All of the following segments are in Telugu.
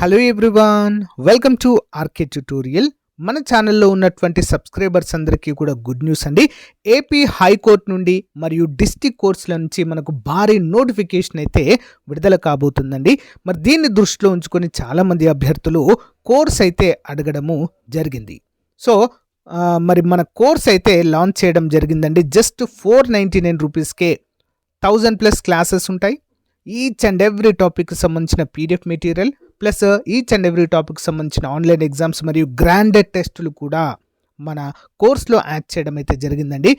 Hello everyone, welcome to RK tutorial. మన ఛానల్లో ఉన్నటువంటి సబ్స్క్రైబర్స్ అందరికీ కూడా గుడ్ న్యూస్ అండి. ఏపీ హైకోర్టు నుండి మరియు డిస్ట్రిక్ట్ కోర్ట్స్ల నుంచి మనకు భారీ నోటిఫికేషన్ అయితే విడుదల కాబోతుందండి. మరి దీన్ని దృష్టిలో ఉంచుకొని చాలామంది అభ్యర్థులు కోర్స్ అయితే అడగడము జరిగింది. సో మరి మన కోర్స్ అయితే లాంచ్ చేయడం జరిగిందండి. జస్ట్ 499 రూపీస్కే 1000+ క్లాసెస్ ఉంటాయి. ఈచ్ అండ్ ఎవ్రీ టాపిక్కి సంబంధించిన PDF material plus each and every topic సంబంధించిన ఆన్లైన్ ఎగ్జామ్స్ మరియు గ్రాండెడ్ టెస్టులు కూడా మన కోర్స్లో యాడ్ చేయడం అయితే జరిగిందండి.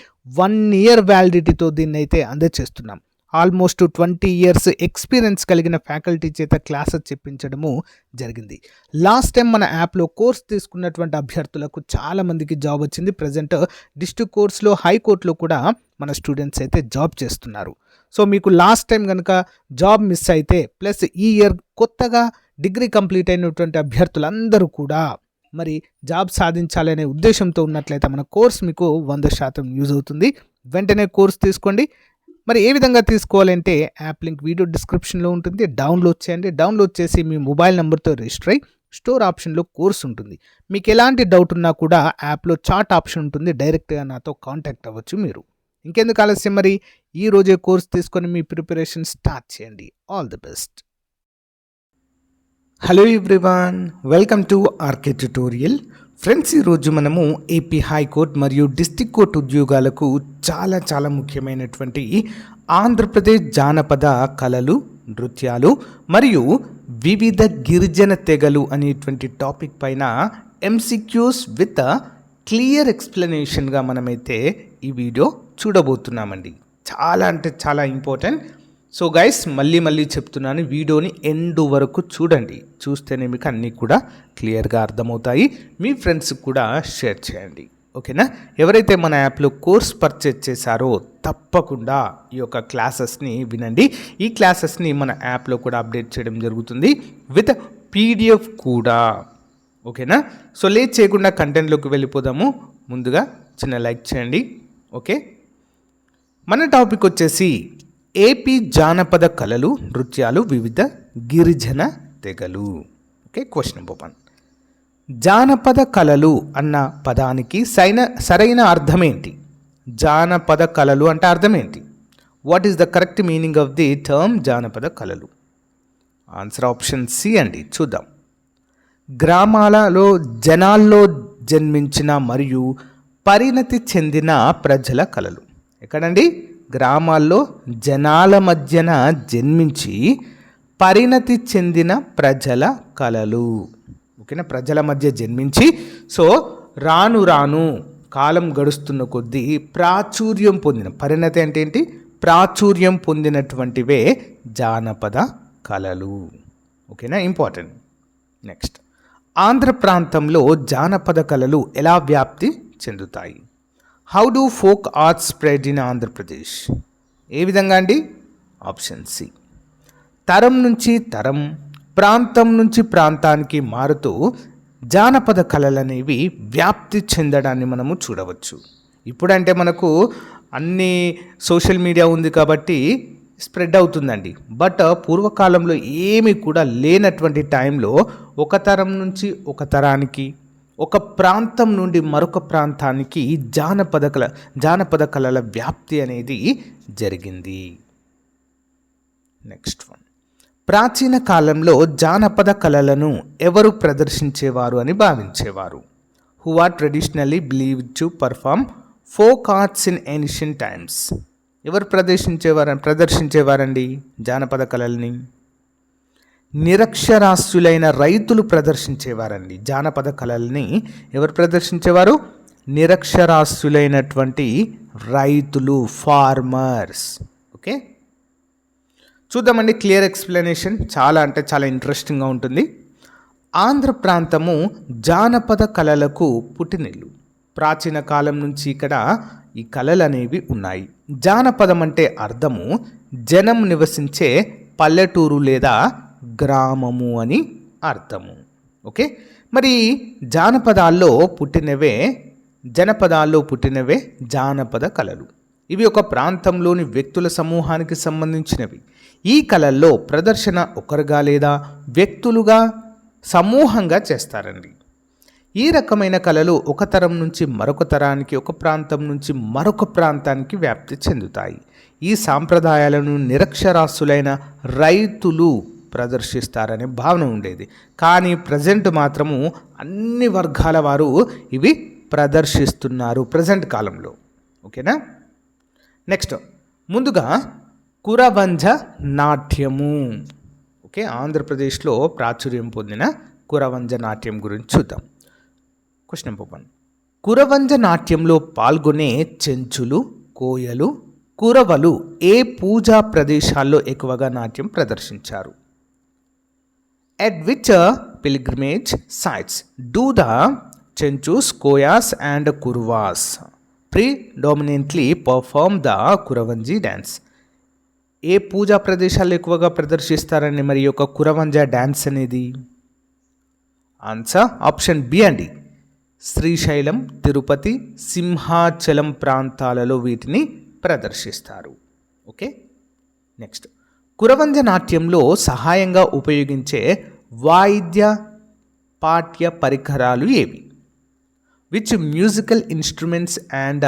1 year వ్యాలిడిటీతో దీన్ని అయితే అందజేస్తున్నాం. ఆల్మోస్ట్ 20 years ఎక్స్పీరియన్స్ కలిగిన ఫ్యాకల్టీ చేత క్లాసెస్ చెప్పించడము జరిగింది. లాస్ట్ టైం మన యాప్లో కోర్స్ తీసుకున్నటువంటి అభ్యర్థులకు చాలామందికి జాబ్ వచ్చింది. ప్రజెంట్ డిస్ట్రిక్ట్ కోర్స్లో హైకోర్టులో కూడా మన స్టూడెంట్స్ అయితే జాబ్ చేస్తున్నారు. సో మీకు లాస్ట్ టైం కనుక జాబ్ మిస్ అయితే ప్లస్ ఈ ఇయర్ కొత్తగా డిగ్రీ కంప్లీట్ అయినటువంటి అభ్యర్థులందరూ కూడా మరి జాబ్ సాధించాలనే ఉద్దేశంతో ఉన్నట్లయితే మన కోర్స్ మీకు 100% యూజ్ అవుతుంది. వెంటనే కోర్స్ తీసుకోండి. మరి ఏ విధంగా తీసుకోవాలంటే యాప్ లింక్ వీడియో డిస్క్రిప్షన్లో ఉంటుంది. డౌన్లోడ్ చేయండి. డౌన్లోడ్ చేసి మీ మొబైల్ నెంబర్తో రిజిస్టర్ అయ్యి స్టోర్ ఆప్షన్లో కోర్స్ ఉంటుంది. మీకు ఎలాంటి డౌట్ ఉన్నా కూడా యాప్లో చాట్ ఆప్షన్ ఉంటుంది. డైరెక్ట్గా నాతో కాంటాక్ట్ అవ్వచ్చు మీరు. ఇంకెందుకు ఆలస్యం, మరి ఈ రోజే కోర్స్ తీసుకొని మీ ప్రిపరేషన్ స్టార్ట్ చేయండి. All the best. Hello everyone, welcome to RK tutorial. Friends, ఈరోజు మనము ఏపీ హైకోర్టు మరియు డిస్ట్రిక్ట్ కోర్టు ఉద్యోగాలకు చాలా ముఖ్యమైనటువంటి ఆంధ్రప్రదేశ్ జానపద కళలు, నృత్యాలు మరియు వివిధ గిరిజన తెగలు అనేటువంటి టాపిక్ పైన ఎంసీక్యూస్ విత్ క్లియర్ ఎక్స్ప్లెనేషన్గా మనమైతే ఈ వీడియో చూడబోతున్నామండి. చాలా ఇంపార్టెంట్. సో గైస్, మళ్ళీ చెప్తున్నాను, వీడియోని ఎండ్ వరకు చూడండి. చూస్తేనే మీకు అన్నీ కూడా క్లియర్గా అర్థమవుతాయి. మీ ఫ్రెండ్స్కి కూడా షేర్ చేయండి, ఓకేనా? ఎవరైతే మన యాప్లో కోర్స్ పర్చేజ్ చేశారో తప్పకుండా ఈ యొక్క క్లాసెస్ని వినండి. ఈ క్లాసెస్ని మన యాప్లో కూడా అప్డేట్ చేయడం జరుగుతుంది విత్ పీడిఎఫ్ కూడా, ఓకేనా? సో లేట్ చేయకుండా కంటెంట్లోకి వెళ్ళిపోదాము. ముందుగా చిన్న లైక్ చేయండి, ఓకే? మన టాపిక్ వచ్చేసి ఏపీ జానపద కళలు, నృత్యాలు, వివిధ గిరిజన తెగలు. Okay, question number 1. జానపద కళలు అన్న పదానికి సరైన అర్థం ఏంటి? జానపద కళలు అంటే అర్థం ఏంటి? What is the correct meaning of the term జానపద కళలు? ఆన్సర్ ఆప్షన్ సి అండి. చూద్దాం. గ్రామాలలో జనాల్లో జన్మించిన మరియు పరిణతి చెందిన ప్రజల కళలు. ఎక్కడండి? గ్రామాల్లో జనాల మధ్యన జన్మించి పరిణతి చెందిన ప్రజల కళలు, ఓకేనా? ప్రజల మధ్య జన్మించి సో రాను కాలం గడుస్తున్న కొద్దీ ప్రాచుర్యం పొందిన, పరిణతి అంటే ఏంటి? ప్రాచుర్యం పొందినటువంటివే జానపద కళలు, ఓకేనా? ఇంపార్టెంట్. నెక్స్ట్, ఆంధ్ర ప్రాంతంలో జానపద కళలు ఎలా వ్యాప్తి చెందుతాయి? How do folk arts spread in Andhra Pradesh? ఏ విధంగా అండి? Option C. తరం నుంచి తరం, ప్రాంతం నుంచి ప్రాంతానికి మారుతూ జానపద కళలు అనేవి వ్యాప్తి చెందడాన్ని మనము చూడవచ్చు. ఇప్పుడంటే మనకు అన్ని సోషల్ మీడియా ఉంది కాబట్టి స్ప్రెడ్ అవుతుందండి. బట్ పూర్వకాలంలో ఏమీ కూడా లేనటువంటి టైంలో ఒక తరం నుంచి ఒక తరానికి, ఒక ప్రాంతం నుండి మరొక ప్రాంతానికి జానపద కళల వ్యాప్తి అనేది జరిగింది. Next one. ప్రాచీన కాలంలో జానపద కళలను ఎవరు ప్రదర్శించేవారు అని భావించేవారు? Who are traditionally believed to perform folk arts in ancient times? ఎవరు ప్రదర్శించేవారండి జానపద కళల్ని? నిరక్షరాస్యులైన రైతులు ప్రదర్శించేవారండి. జానపద కళల్ని ఎవరు ప్రదర్శించేవారు? నిరక్షరాస్యులైనటువంటి రైతులు, ఫార్మర్స్. ఓకే, చూద్దామండి. క్లియర్ ఎక్స్ప్లెనేషన్ చాలా ఇంట్రెస్టింగ్గా ఉంటుంది. ఆంధ్ర ప్రాంతము జానపద కళలకు పుట్టినిల్లు. ప్రాచీన కాలం నుంచి ఇక్కడ ఈ కళలు అనేవి ఉన్నాయి. జానపదం అంటే అర్థము జనం నివసించే పల్లెటూరు లేదా గ్రామము అని అర్థము. ఓకే, మరి జనపదాల్లో పుట్టినవే జానపద కళలు. ఇవి ఒక ప్రాంతంలోని వ్యక్తుల సమూహానికి సంబంధించినవి. ఈ కళల్లో ప్రదర్శన ఒకరుగా లేదా వ్యక్తులుగా సమూహంగా చేస్తారండి. ఈ రకమైన కళలు ఒక తరం నుంచి మరొక తరానికి, ఒక ప్రాంతం నుంచి మరొక ప్రాంతానికి వ్యాప్తి చెందుతాయి. ఈ సాంప్రదాయాలను నిరక్షరాస్యులైన రైతులు ప్రదర్శిస్తారనే భావన ఉండేది. కానీ ప్రజెంట్ మాత్రము అన్ని వర్గాల వారు ఇవి ప్రదర్శిస్తున్నారు ప్రజెంట్ కాలంలో. ఓకేనా. నెక్స్ట్ ముందుగా కురవంజ నాట్యము. ఓకే, ఆంధ్రప్రదేశ్లో ప్రాచుర్యం పొందిన కురవంజ నాట్యం గురించి చూద్దాం. Question number 1. కురవంజ నాట్యంలో పాల్గొనే చెంచులు, కోయలు, కురవలు ఏ పూజా ప్రదేశాల్లో ఎక్కువగా నాట్యం ప్రదర్శించారు? At which pilgrimage sites do the Chenchus, Koyas and Kurvas predominantly perform the Kuravanji dance? ఏ పూజా ప్రదేశాల్లో ఎక్కువగా ప్రదర్శిస్తారని మరి యొక్క కురవంజ డ్యాన్స్ అనేది? ఆన్సర్ ఆప్షన్ బి అండి. శ్రీశైలం, తిరుపతి, సింహాచలం ప్రాంతాలలో వీటిని ప్రదర్శిస్తారు. ఓకే. నెక్స్ట్ కురవంజ నాట్యంలో సహాయంగా ఉపయోగించే వాయిద్య పాఠ్య పరికరాలు ఏవి? Which musical instruments and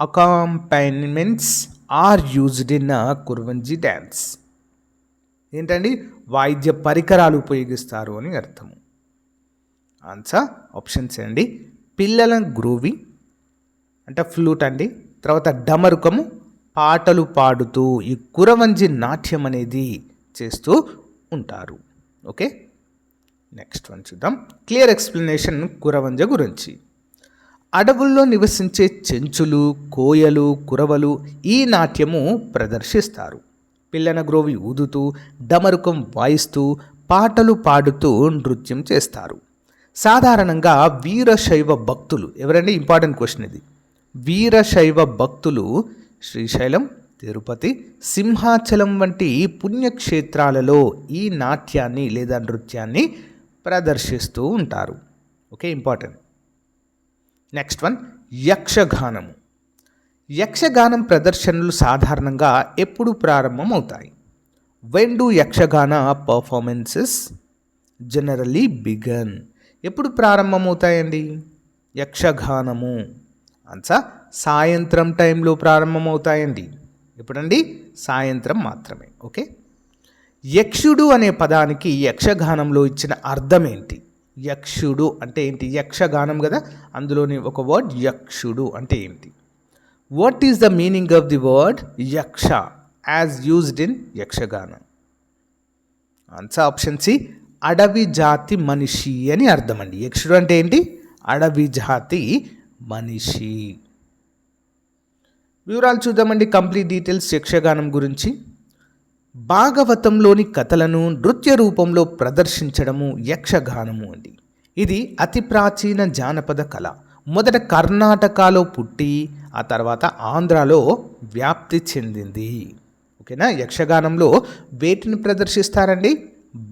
accompaniments are used in Kuravanji dance? ఏంటండి? వాయిద్య పరికరాలు ఉపయోగిస్తారు అని అర్థము. ఆన్సర్ ఆప్షన్స్ అండి. పిల్లల గ్రూవి అంటే ఫ్లూట్ అండి, తర్వాత డమరుకము, పాటలు పాడుతూ ఈ కురవంజి నాట్యం అనేది చేస్తూ ఉంటారు. ఓకే. నెక్స్ట్ వన్ చూద్దాం. క్లియర్ ఎక్స్ప్లెనేషన్ కురవంజ గురించి. అడవుల్లో నివసించే చెంచులు, కోయలు, కురవలు ఈ నాట్యము ప్రదర్శిస్తారు. పిల్లన గ్రోవి ఊదుతూ, డమరుకం వాయిస్తూ, పాటలు పాడుతూ నృత్యం చేస్తారు. సాధారణంగా వీరశైవ భక్తులు ఎవరండి? ఇంపార్టెంట్ క్వశ్చన్ ఇది. వీరశైవ భక్తులు శ్రీశైలం, తిరుపతి, సింహాచలం వంటి పుణ్యక్షేత్రాలలో ఈ నాట్యాన్ని లేదా నృత్యాన్ని ప్రదర్శిస్తూ ఉంటారు. Okay, important. Next one Yakshaganamu. Yakshaganam ప్రదర్శనలు సాధారణంగా ఎప్పుడు ప్రారంభమవుతాయి? When do Yakshagana performances generally begin? ఎప్పుడు ప్రారంభమవుతాయండి యక్షగానము? ఆన్సర్ సాయంత్రం టైంలో ప్రారంభమవుతాయండి. ఎప్పుడండి? సాయంత్రం మాత్రమే. ఓకే. యక్షుడు అనే పదానికి యక్షగానంలో ఇచ్చిన అర్థం ఏంటి? యక్షుడు అంటే ఏంటి? యక్షగానం కదా, అందులోని ఒక వర్డ్ యక్షుడు అంటే ఏంటి? What is the meaning of the word Yaksha as used in Yakshagana? Answer option C అడవి జాతి మనిషి అని అర్థం అండి. యక్షుడు అంటే ఏంటి? అడవి జాతి మనిషి. వివరాలు చూద్దామండి. కంప్లీట్ డీటెయిల్స్ యక్షగానం గురించి. భాగవతంలోని కథలను నృత్య రూపంలో ప్రదర్శించడము యక్షగానము అండి. ఇది అతి ప్రాచీన జానపద కళ. మొదట కర్ణాటకలో పుట్టి ఆ తర్వాత ఆంధ్రాలో వ్యాప్తి చెందింది. ఓకేనా. యక్షగానంలో వేటిని ప్రదర్శిస్తారండి?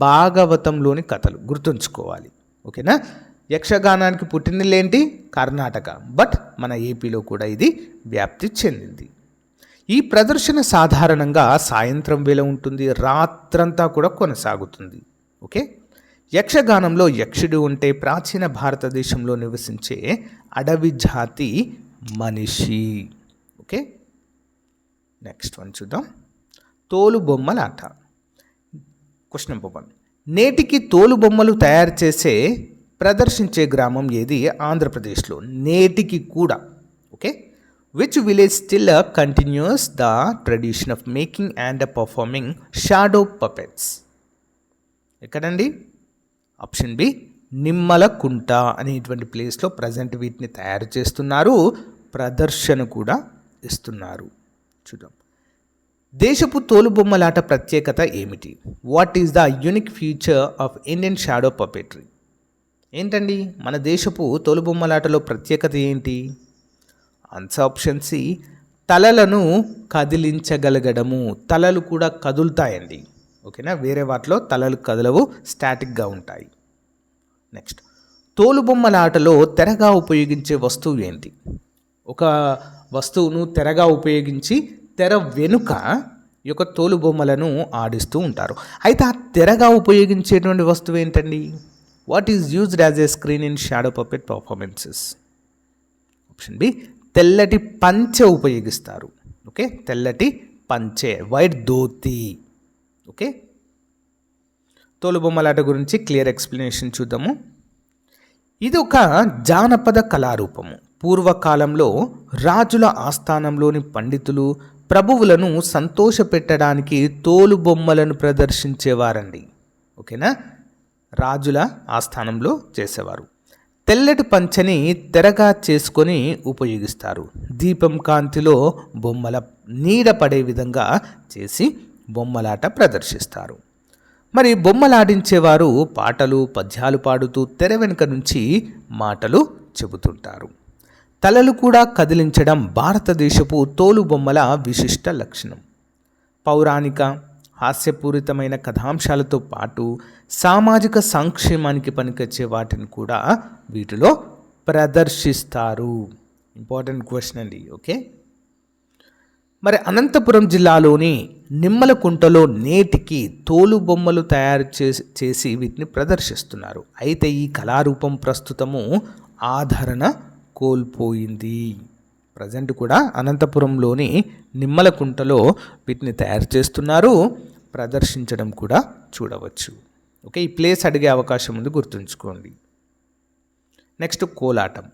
భాగవతంలోని కథలు గుర్తుంచుకోవాలి. ఓకేనా. యక్షగానానికి పుట్టినలేంటి? కర్ణాటక, బట్ మన ఏపీలో కూడా ఇది వ్యాప్తి చెందింది. ఈ ప్రదర్శన సాధారణంగా సాయంత్రం వేళ ఉంటుంది, రాత్రంతా కూడా కొనసాగుతుంది. ఓకే. యక్షగానంలో యక్షుడు అంటే ప్రాచీన భారతదేశంలో నివసించే అడవి జాతి మనిషి. ఓకే. నెక్స్ట్ వన్ చూద్దాం. తోలుబొమ్మలాట. Question number 1. నేటికి తోలుబొమ్మలు తయారు చేసే ప్రదర్శించే గ్రామం ఏది ఆంధ్రప్రదేశ్లో? నేటికి కూడా. Okay. Which village still continuous the tradition of making and performing shadow puppets? ఎక్కడండి? ఆప్షన్ బి నిమ్మలకుంట అనేటువంటి ప్లేస్లో ప్రజెంట్ వీటిని తయారు చేస్తున్నారు, ప్రదర్శన కూడా ఇస్తున్నారు. చూద్దాం. దేశపు తోలుబొమ్మలాట ప్రత్యేకత ఏమిటి? What is the unique feature of Indian shadow puppetry? ఏంటండి మన దేశపు తోలుబొమ్మలాటలో ప్రత్యేకత ఏంటి? ఆన్సర్ ఆప్షన్ సి తలలను కదిలించగలగడము. తలలు కూడా కదులుతాయండి. ఓకేనా. వేరే వాటిలో తలలు కదలవు, స్టాటిక్గా ఉంటాయి. నెక్స్ట్ తోలుబొమ్మలాటలో తెరగా ఉపయోగించే వస్తువు ఏంటి? ఒక వస్తువును తెరగా ఉపయోగించి తెర వెనుక ఈ యొక్క తోలుబొమ్మలను ఆడిస్తూ ఉంటారు. అయితే ఆ తెరగా ఉపయోగించేటువంటి వస్తువు ఏంటండి? What is used as a screen in shadow puppet performances? Option B, తెల్లటి పంచె ఉపయోగిస్తారు. ఓకే, తెల్లటి పంచె, వైట్ ధోతి. ఓకే, తోలుబొమ్మలాట గురించి క్లియర్ ఎక్స్ప్లెనేషన్ చూద్దాము. ఇది ఒక జానపద కళారూపము. పూర్వకాలంలో రాజుల ఆస్థానంలోని పండితులు ప్రభువులను సంతోషపెట్టడానికి తోలుబొమ్మలను ప్రదర్శించేవారండి. ఓకేనా, రాజుల ఆస్థానంలో చేసేవారు. తెల్లటి పంచని తెరగా చేసుకొని ఉపయోగిస్తారు. దీపం కాంతిలో బొమ్మల నీడ పడే విధంగా చేసి బొమ్మలాట ప్రదర్శిస్తారు. మరి బొమ్మలాడించేవారు పాటలు పద్యాలు పాడుతూ తెర వెనుక నుంచి మాటలు చెబుతుంటారు. తలలు కూడా కదిలించడం భారతదేశపు తోలుబొమ్మల విశిష్ట లక్షణం. పౌరాణిక హాస్యపూరితమైన కథాంశాలతో పాటు సామాజిక సంక్షేమానికి పనికొచ్చే వాటిని కూడా వీటిలో ప్రదర్శిస్తారు. ఇంపార్టెంట్ క్వశ్చన్ అండి. ఓకే, మరి అనంతపురం జిల్లాలోని నిమ్మలకుంటలో నేటికి తోలుబొమ్మలు తయారు చేసి వీటిని ప్రదర్శిస్తున్నారు. అయితే ఈ కళారూపం ప్రస్తుతము ఆదరణ కోల్పోయింది. ప్రజెంట్ కూడా అనంతపురంలోని నిమ్మలకుంటలో వీటిని తయారు చేస్తున్నారు, ప్రదర్శించడం కూడా చూడవచ్చు. ఓకే, ఈ ప్లేస్ అడిగే అవకాశం ఉంది, గుర్తుంచుకోండి. నెక్స్ట్ కోలాటం.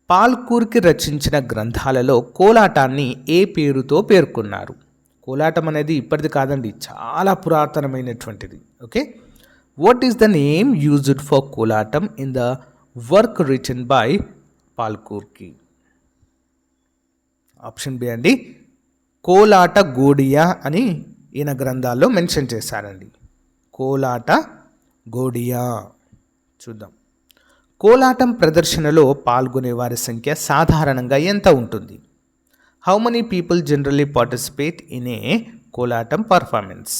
పాల్కూర్కి రచించిన గ్రంథాలలో కోలాటాన్ని ఏ పేరుతో పేర్కొన్నారు? కోలాటం అనేది ఇప్పటిది కాదండి, చాలా పురాతనమైనటువంటిది. Okay, what is the name used for Kolatam in the work written by Palkuriki? Option B అండి, కోలాట గోడియా అని ఈయన గ్రంథాల్లో మెన్షన్ చేశారండి. కోలాట గోడియా. చూద్దాం. కోలాటం ప్రదర్శనలో పాల్గొనే వారి సంఖ్య సాధారణంగా ఎంత ఉంటుంది? How many people generally participate in a Kolatam performance?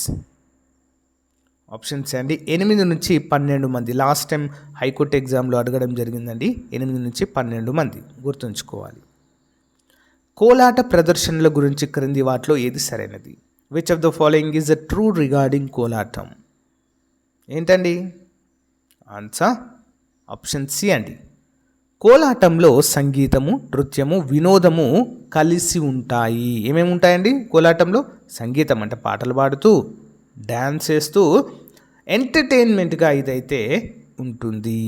Options అండి, 8 నుంచి 12 మంది. లాస్ట్ టైం హైకోర్టు ఎగ్జామ్లో అడగడం జరిగిందండి. 8 నుంచి 12 మంది గుర్తుంచుకోవాలి. కోలాట ప్రదర్శనల గురించి క్రింది వాటిలో ఏది సరైనది? Which of the following is the true regarding Kolatam? ఏంటండి ఆన్సర్? ఆప్షన్ సి అండి. కోలాటంలో సంగీతము, నృత్యము, వినోదము కలిసి ఉంటాయి. ఏమేమి ఉంటాయండి కోలాటంలో? సంగీతం అంటే పాటలు పాడుతూ డ్యాన్స్ చేస్తూ ఎంటర్టైన్మెంట్గా ఇదైతే ఉంటుంది.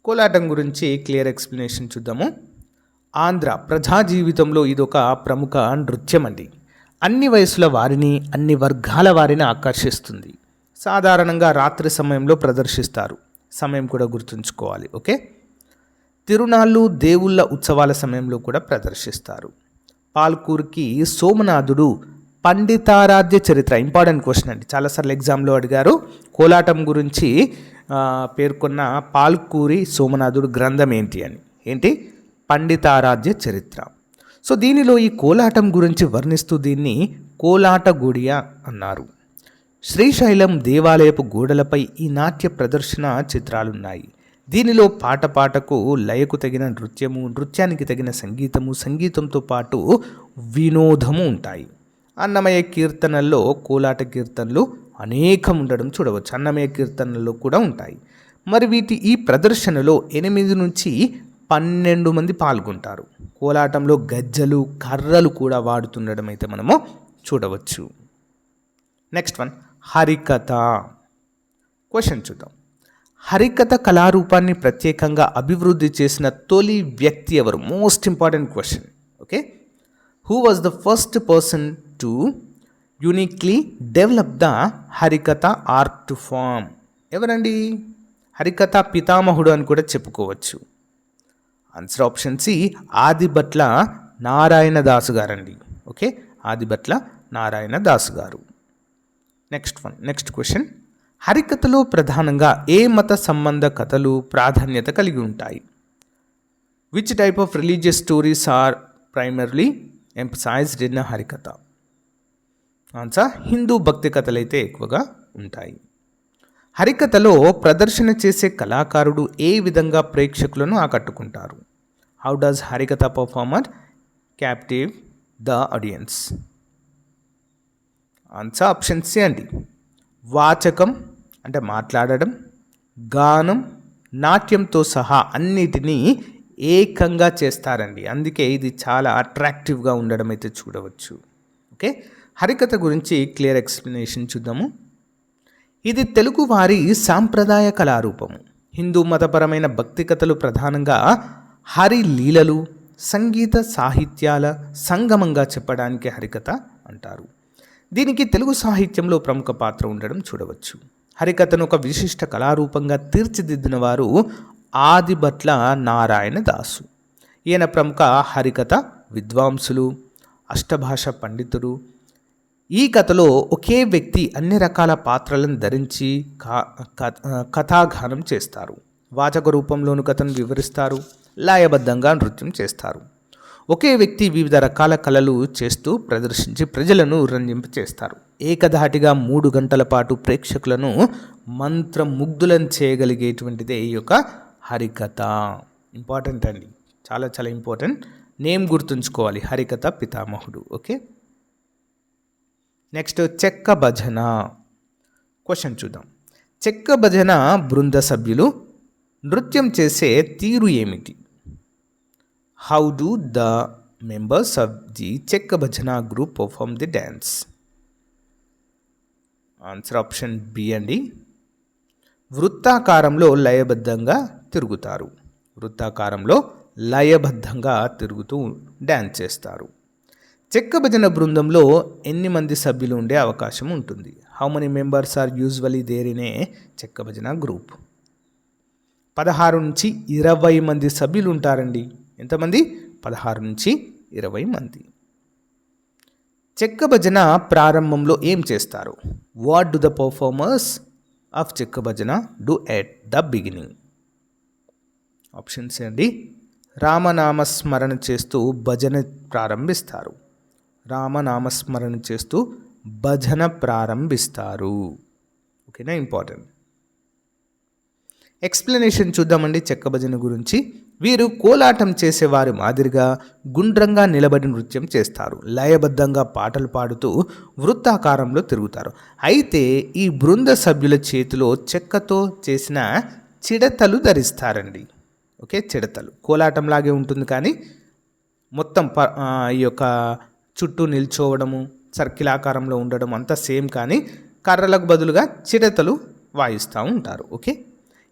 కోలాటం గురించి క్లియర్ ఎక్స్ప్లెనేషన్ చూద్దాము. ఆంధ్ర ప్రజా జీవితంలో ఇదొక ప్రముఖ నృత్యం అండి. అన్ని వయసుల వారిని, అన్ని వర్గాల వారిని ఆకర్షిస్తుంది. సాధారణంగా రాత్రి సమయంలో ప్రదర్శిస్తారు. సమయం కూడా గుర్తుంచుకోవాలి. ఓకే, తిరునాళ్ళు, దేవుళ్ళ ఉత్సవాల సమయంలో కూడా ప్రదర్శిస్తారు. పాల్కూర్కి సోమనాథుడు పండితారాధ్య చరిత్ర. ఇంపార్టెంట్ క్వశ్చన్ అండి, చాలాసార్లు ఎగ్జామ్లో అడిగారు. కోలాటం గురించి పేర్కొన్న పాల్కూరి సోమనాథుడు గ్రంథం ఏంటి అని. ఏంటి? పండితారాధ్య చరిత్ర. సో దీనిలో ఈ కోలాటం గురించి వర్ణిస్తూ దీన్ని కోలాట గుడియా అన్నారు. శ్రీశైలం దేవాలయపు గోడలపై ఈ నాట్య ప్రదర్శన చిత్రాలున్నాయి. దీనిలో పాట పాటకు లయకు తగిన నృత్యము, నృత్యానికి తగిన సంగీతము, సంగీతంతో పాటు వినోదము ఉంటాయి. అన్నమయ్య కీర్తనల్లో కోలాట కీర్తనలు అనేకం ఉండడం చూడవచ్చు. అన్నమయ్య కీర్తనల్లో కూడా ఉంటాయి. మరి ఈ ప్రదర్శనలో 8 నుంచి 12 మంది పాల్గొంటారు. కోలాటంలో గజ్జలు, కర్రలు కూడా వాడుతుండడం అయితే మనము చూడవచ్చు. నెక్స్ట్ వన్, హరికథ. క్వశ్చన్ చూద్దాం. హరికథ కళారూపాన్ని ప్రత్యేకంగా అభివృద్ధి చేసిన తొలి వ్యక్తి ఎవరు? Most important question. Okay, who was the first person to uniquely develop the Harikatha art form? ఎవరండి? హరికథ పితామహుడు అని కూడా చెప్పుకోవచ్చు. Answer option C, Adibhatla Narayana Dasu గారండి. ఓకే, ఆదిభట్ల నారాయణ దాసు గారు. Next question. హరికథలో ప్రధానంగా ఏ మత సంబంధ కథలు ప్రాధాన్యత కలిగి ఉంటాయి? Which type of religious stories are primarily emphasised in Harikatha? Answer, Hindu భక్తి కథలు అయితే ఎక్కువగా ఉంటాయి. హరికథలో ప్రదర్శన చేసే కళాకారుడు ఏ విధంగా ప్రేక్షకులను ఆకట్టుకుంటారు? How does Harikatha performer captive the audience? Answer option C అండి. వాచకం అంటే మాట్లాడడం, గానం, నాట్యంతో సహా అన్నిటినీ ఏకంగా చేస్తారండి. అందుకే ఇది చాలా అట్రాక్టివ్గా ఉండడం అయితే చూడవచ్చు. ఓకే, హరికథ గురించి క్లియర్ ఎక్స్ప్లెనేషన్ చూద్దాము. ఇది తెలుగువారి సాంప్రదాయ కళారూపము. హిందూ మతపరమైన భక్తి కథలు ప్రధానంగా హరి లీలలు, సంగీత సాహిత్యాల సంగమంగా చెప్పడానికి హరికథ అంటారు. దీనికి తెలుగు సాహిత్యంలో ప్రముఖ పాత్ర ఉండడం చూడవచ్చు. హరికథను ఒక విశిష్ట కళారూపంగా తీర్చిదిద్దిన వారు ఆదిభట్ల నారాయణ దాసు. ఈయన ప్రముఖ హరికథ విద్వాంసులు, అష్టభాష పండితుడు. ఈ కథలో ఒకే వ్యక్తి అన్ని రకాల పాత్రలను ధరించి కథాగానం చేస్తారు. వాచక రూపంలోను కథను వివరిస్తారు, లయబద్ధంగా నృత్యం చేస్తారు. ఒకే వ్యక్తి వివిధ రకాల కళలు చేస్తూ ప్రదర్శించి ప్రజలను రంజింపచేస్తారు. ఏకధాటిగా 3 గంటల పాటు ప్రేక్షకులను మంత్రముగ్ధులను చేయగలిగేటువంటిదే ఈ యొక్క హరికథ. ఇంపార్టెంట్ అండి, చాలా చాలా ఇంపార్టెంట్. నేమ్ గుర్తుంచుకోవాలి, హరికథ పితామహుడు. ఓకే, నెక్స్ట్ చెక్క భజన క్వశ్చన్ చూద్దాం. చెక్క భజన బృంద సభ్యులు నృత్యం చేసే తీరు ఏమిటి? How do the members of the Chekka Bhajana group perform the dance? Answer option B అండి. వృత్తాకారంలో లయబద్ధంగా తిరుగుతారు. వృత్తాకారంలో లయబద్ధంగా తిరుగుతూ డ్యాన్స్ చేస్తారు. చెక్క భజన బృందంలో ఎన్ని మంది సభ్యులు ఉండే అవకాశం ఉంటుంది? How many members are usually there in a Chekka Bhajana group? 16 నుంచి 20 మంది సభ్యులు ఉంటారండి. ఎంతమంది? 16 నుంచి 20 మంది. చెక్క భజన ప్రారంభంలో ఏం చేస్తారు? What do the performers of చెక్క భజన do at the beginning? Options అండి. రామనామస్మరణ చేస్తూ భజన ప్రారంభిస్తారు. రామనామస్మరణ చేస్తూ భజన ప్రారంభిస్తారు. ఓకేనా, ఇంపార్టెంట్. ఎక్స్ప్లెనేషన్ చూద్దామండి చెక్క భజన గురించి. వీరు కోలాటం చేసేవారి మాదిరిగా గుండ్రంగా నిలబడి నృత్యం చేస్తారు. లయబద్ధంగా పాటలు పాడుతూ వృత్తాకారంలో తిరుగుతారు. అయితే ఈ బృంద సభ్యుల చేతిలో చెక్కతో చేసిన చిడతలు ధరిస్తారండి. ఓకే, చిడతలు కోలాటంలాగే ఉంటుంది, కానీ మొత్తం ఈ యొక్క చుట్టూ నిల్చోవడము, సర్కిల్ ఆకారంలో ఉండడం అంతా సేమ్, కానీ కర్రలకు బదులుగా చిడతలు వాయిస్తూ ఉంటారు. ఓకే,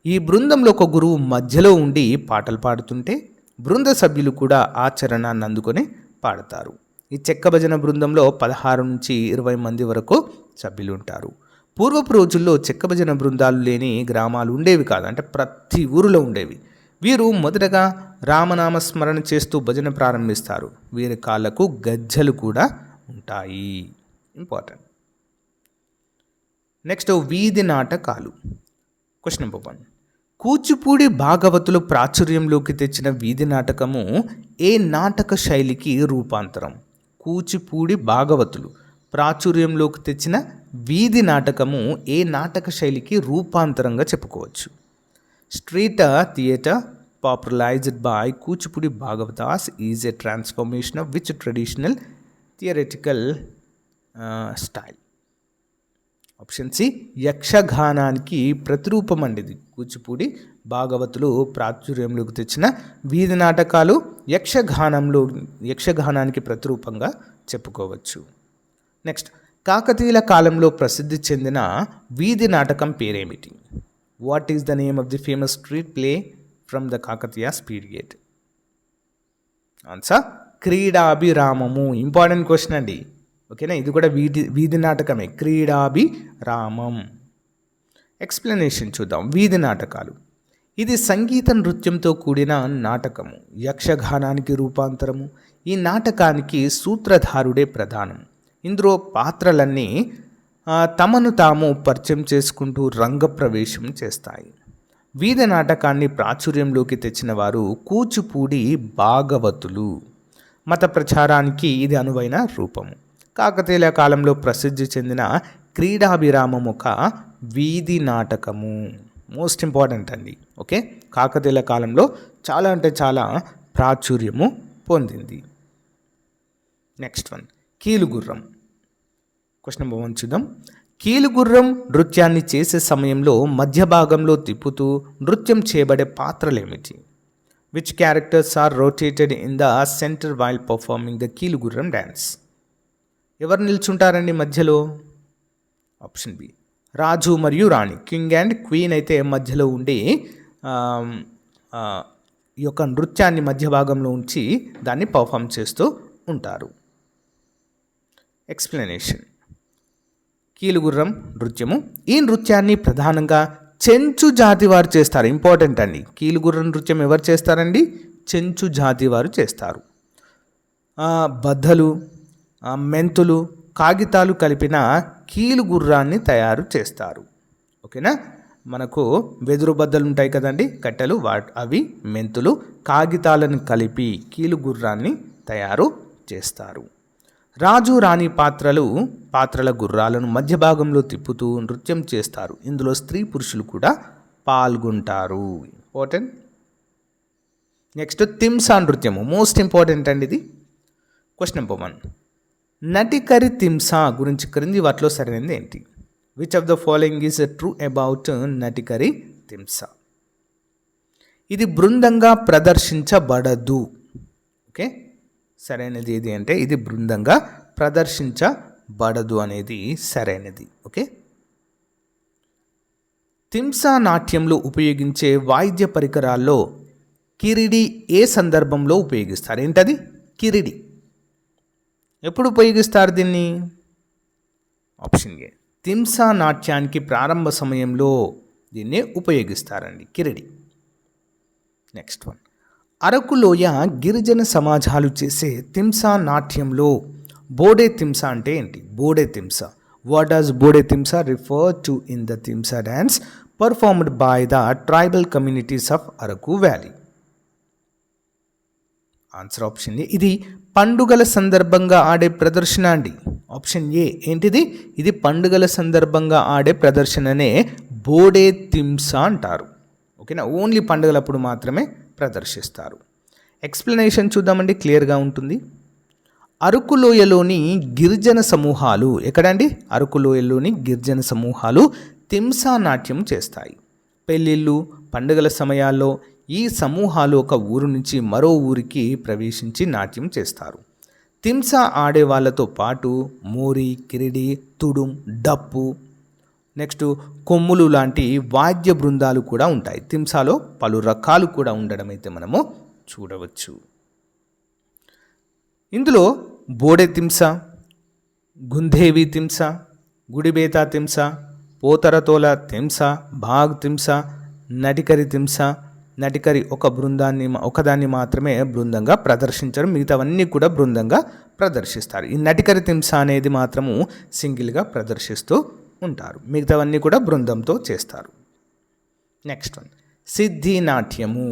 ఈ బృందంలో ఒక గురువు మధ్యలో ఉండి పాటలు పాడుతుంటే బృంద సభ్యులు కూడా ఆచరణాన్ని అందుకొని పాడతారు. ఈ చెక్క భజన బృందంలో 16 నుంచి 20 మంది వరకు సభ్యులు ఉంటారు. పూర్వపు రోజుల్లో చెక్క భజన బృందాలు లేని గ్రామాలు ఉండేవి కాదు, అంటే ప్రతి ఊరిలో ఉండేవి. వీరు మొదటగా రామనామస్మరణ చేస్తూ భజన ప్రారంభిస్తారు. వీరి కాళ్ళకు గజ్జలు కూడా ఉంటాయి. ఇంపార్టెంట్. నెక్స్ట్ వీధి నాటకాలు. Question number 1. కూచిపూడి భాగవతులు ప్రాచుర్యంలోకి తెచ్చిన వీధి నాటకము ఏ నాటక శైలికి రూపాంతరం? కూచిపూడి భాగవతులు ప్రాచుర్యంలోకి తెచ్చిన వీధి నాటకము ఏ నాటక శైలికి రూపాంతరంగా చెప్పుకోవచ్చు? Street theatre popularized by Kuchipudi Bhagavatas is a transformation of which traditional theoretical style? Option C యక్షగానానికి ప్రతిరూపం అండి ఇది. కూచిపూడి భాగవతులు ప్రాచుర్యంలోకి తెచ్చిన వీధి నాటకాలు యక్షగానానికి ప్రతిరూపంగా చెప్పుకోవచ్చు. నెక్స్ట్, కాకతీయుల కాలంలో ప్రసిద్ధి చెందిన వీధి నాటకం పేరేమిటి? What is the name of the famous street play from the Kakatiyas period? Answer Kridabhiramamu. Important question అండి. ఓకేనా, ఇది కూడా వీధి నాటకమే, క్రీడాభిరామం. ఎక్స్ప్లెనేషన్ చూద్దాం. వీధి నాటకాలు ఇది సంగీత నృత్యంతో కూడిన నాటకము, యక్షగానానికి రూపాంతరము. ఈ నాటకానికి సూత్రధారుడే ప్రధానం. ఇందులో పాత్రలన్నీ తమను తాము పరిచయం చేసుకుంటూ రంగప్రవేశం చేస్తాయి. వీధి నాటకాన్ని ప్రాచుర్యంలోకి తెచ్చిన వారు కూచిపూడి భాగవతులు. మత ప్రచారానికి ఇది అనువైన రూపము. కాకతీయుల కాలంలో ప్రసిద్ధి చెందిన క్రీడాభిరామం ఒక వీధి నాటకము. మోస్ట్ ఇంపార్టెంట్ అండి. ఓకే, కాకతీయుల కాలంలో చాలా అంటే చాలా ప్రాచుర్యము పొందింది. Next one, Keelugurram. Question number 1 చూద్దాం. కీలుగుర్రం నృత్యాన్ని చేసే సమయంలో మధ్య భాగంలో తిప్పుతూ నృత్యం చేయబడే పాత్రలేమిటి? Which characters are rotated in the centre while performing the Keelugurram dance? ఎవరు నిల్చుంటారండి మధ్యలో? ఆప్షన్ బి రాజు మరియు రాణి, కింగ్ అండ్ క్వీన్ అయితే మధ్యలో ఉండి ఈ యొక్క నృత్యాన్ని మధ్య భాగంలో ఉంచి దాన్ని పర్ఫామ్ చేస్తూ ఉంటారు. ఎక్స్ప్లెనేషన్. కీలుగుర్రం నృత్యము, ఈ నృత్యాన్ని ప్రధానంగా చెంచు జాతి వారు చేస్తారు. ఇంపార్టెంట్ అండి. కీలుగుర్రం నృత్యం ఎవరు చేస్తారండి? చెంచు జాతి వారు చేస్తారు. బద్దలు, మెంతులు, కాగితాలు కలిపిన కీలుగుర్రాన్ని తయారు చేస్తారు. ఓకేనా? మనకు వెదురు బద్దలు ఉంటాయి కదండి, కట్టెలు, అవి మెంతులు, కాగితాలను కలిపి కీలుగుర్రాన్ని తయారు చేస్తారు. రాజు రాణి పాత్రల గుర్రాలను మధ్య భాగంలో తిప్పుతూ నృత్యం చేస్తారు. ఇందులో స్త్రీ పురుషులు కూడా పాల్గొంటారు. ఇంపార్టెంట్. నెక్స్ట్ తింసా నృత్యము, మోస్ట్ ఇంపార్టెంట్ అండి ఇది. క్వశ్చన్ నెంబర్ 1, నటికరి తింసా గురించి క్రింది వాటిలో సరైనది ఏంటి? Which of the following is true about Natikari Thimsa? ఇది బృందంగా ప్రదర్శించబడదు. ఓకే, సరైనది ఏది అంటే ఇది బృందంగా ప్రదర్శించబడదు అనేది సరైనది. ఓకే. తింసా నాట్యంలో ఉపయోగించే వాయిద్య పరికరాల్లో కిరిడి ఏ సందర్భంలో ఉపయోగిస్తారు? ఏంటది? కిరిడి. ఎప్పుడు ఉపయోగిస్తారు దీన్ని? ఆప్షన్ ఏ తింసా నాట్యానికి ప్రారంభ సమయంలో దీన్ని ఉపయోగిస్తారండి, కిరిడి. నెక్స్ట్ వన్, అరకులోయ గిరిజన సమాజాలు చేసే తింసా నాట్యంలో బోడే తింసా అంటే ఏంటి? Bode Thimsa. What does Bode Thimsa refer to in the Thimsa dance performed by the tribal communities of Araku valley? Answer option A, ఇది పండుగల సందర్భంగా ఆడే ప్రదర్శన అండి. ఆప్షన్ ఏ ఏంటిది? ఇది పండుగల సందర్భంగా ఆడే ప్రదర్శననే బోడే తింసా అంటారు. ఓకేనా? ఓన్లీ పండుగలప్పుడు మాత్రమే ప్రదర్శిస్తారు. ఎక్స్ప్లెనేషన్ చూద్దామండి, క్లియర్గా ఉంటుంది. అరకులోయలోని గిరిజన సమూహాలు, ఎక్కడండి? అరకులోయలోని గిరిజన సమూహాలు తింసా నాట్యం చేస్తాయి. పెళ్ళిళ్ళు, పండుగల సమయాల్లో ఈ సమూహాలు ఒక ఊరు నుంచి మరో ఊరికి ప్రవేశించి నాట్యం చేస్తారు. తింసా ఆడే వాళ్ళతో పాటు మోరి, కిరిడి, తుడుం, డప్పు, నెక్స్ట్ కొమ్ములు లాంటి వాద్య బృందాలు కూడా ఉంటాయి. తింసాలో పలు రకాలు కూడా ఉండడం అయితే మనము చూడవచ్చు. ఇందులో బోడే తింసా, గుంధేవి తింసా, గుడిబేతా తింసా, పోతరతోల తింసా, బాగ్ తింసా, నటికరి తింసా. నటికరి ఒకదాన్ని మాత్రమే బృందంగా ప్రదర్శించరు, మిగతావన్నీ కూడా బృందంగా ప్రదర్శిస్తారు. ఈ నటికరి తింసా అనేది మాత్రము సింగిల్గా ప్రదర్శిస్తూ ఉంటారు, మిగతావన్నీ కూడా బృందంతో చేస్తారు. నెక్స్ట్ వన్, సిద్ధి నాట్యము.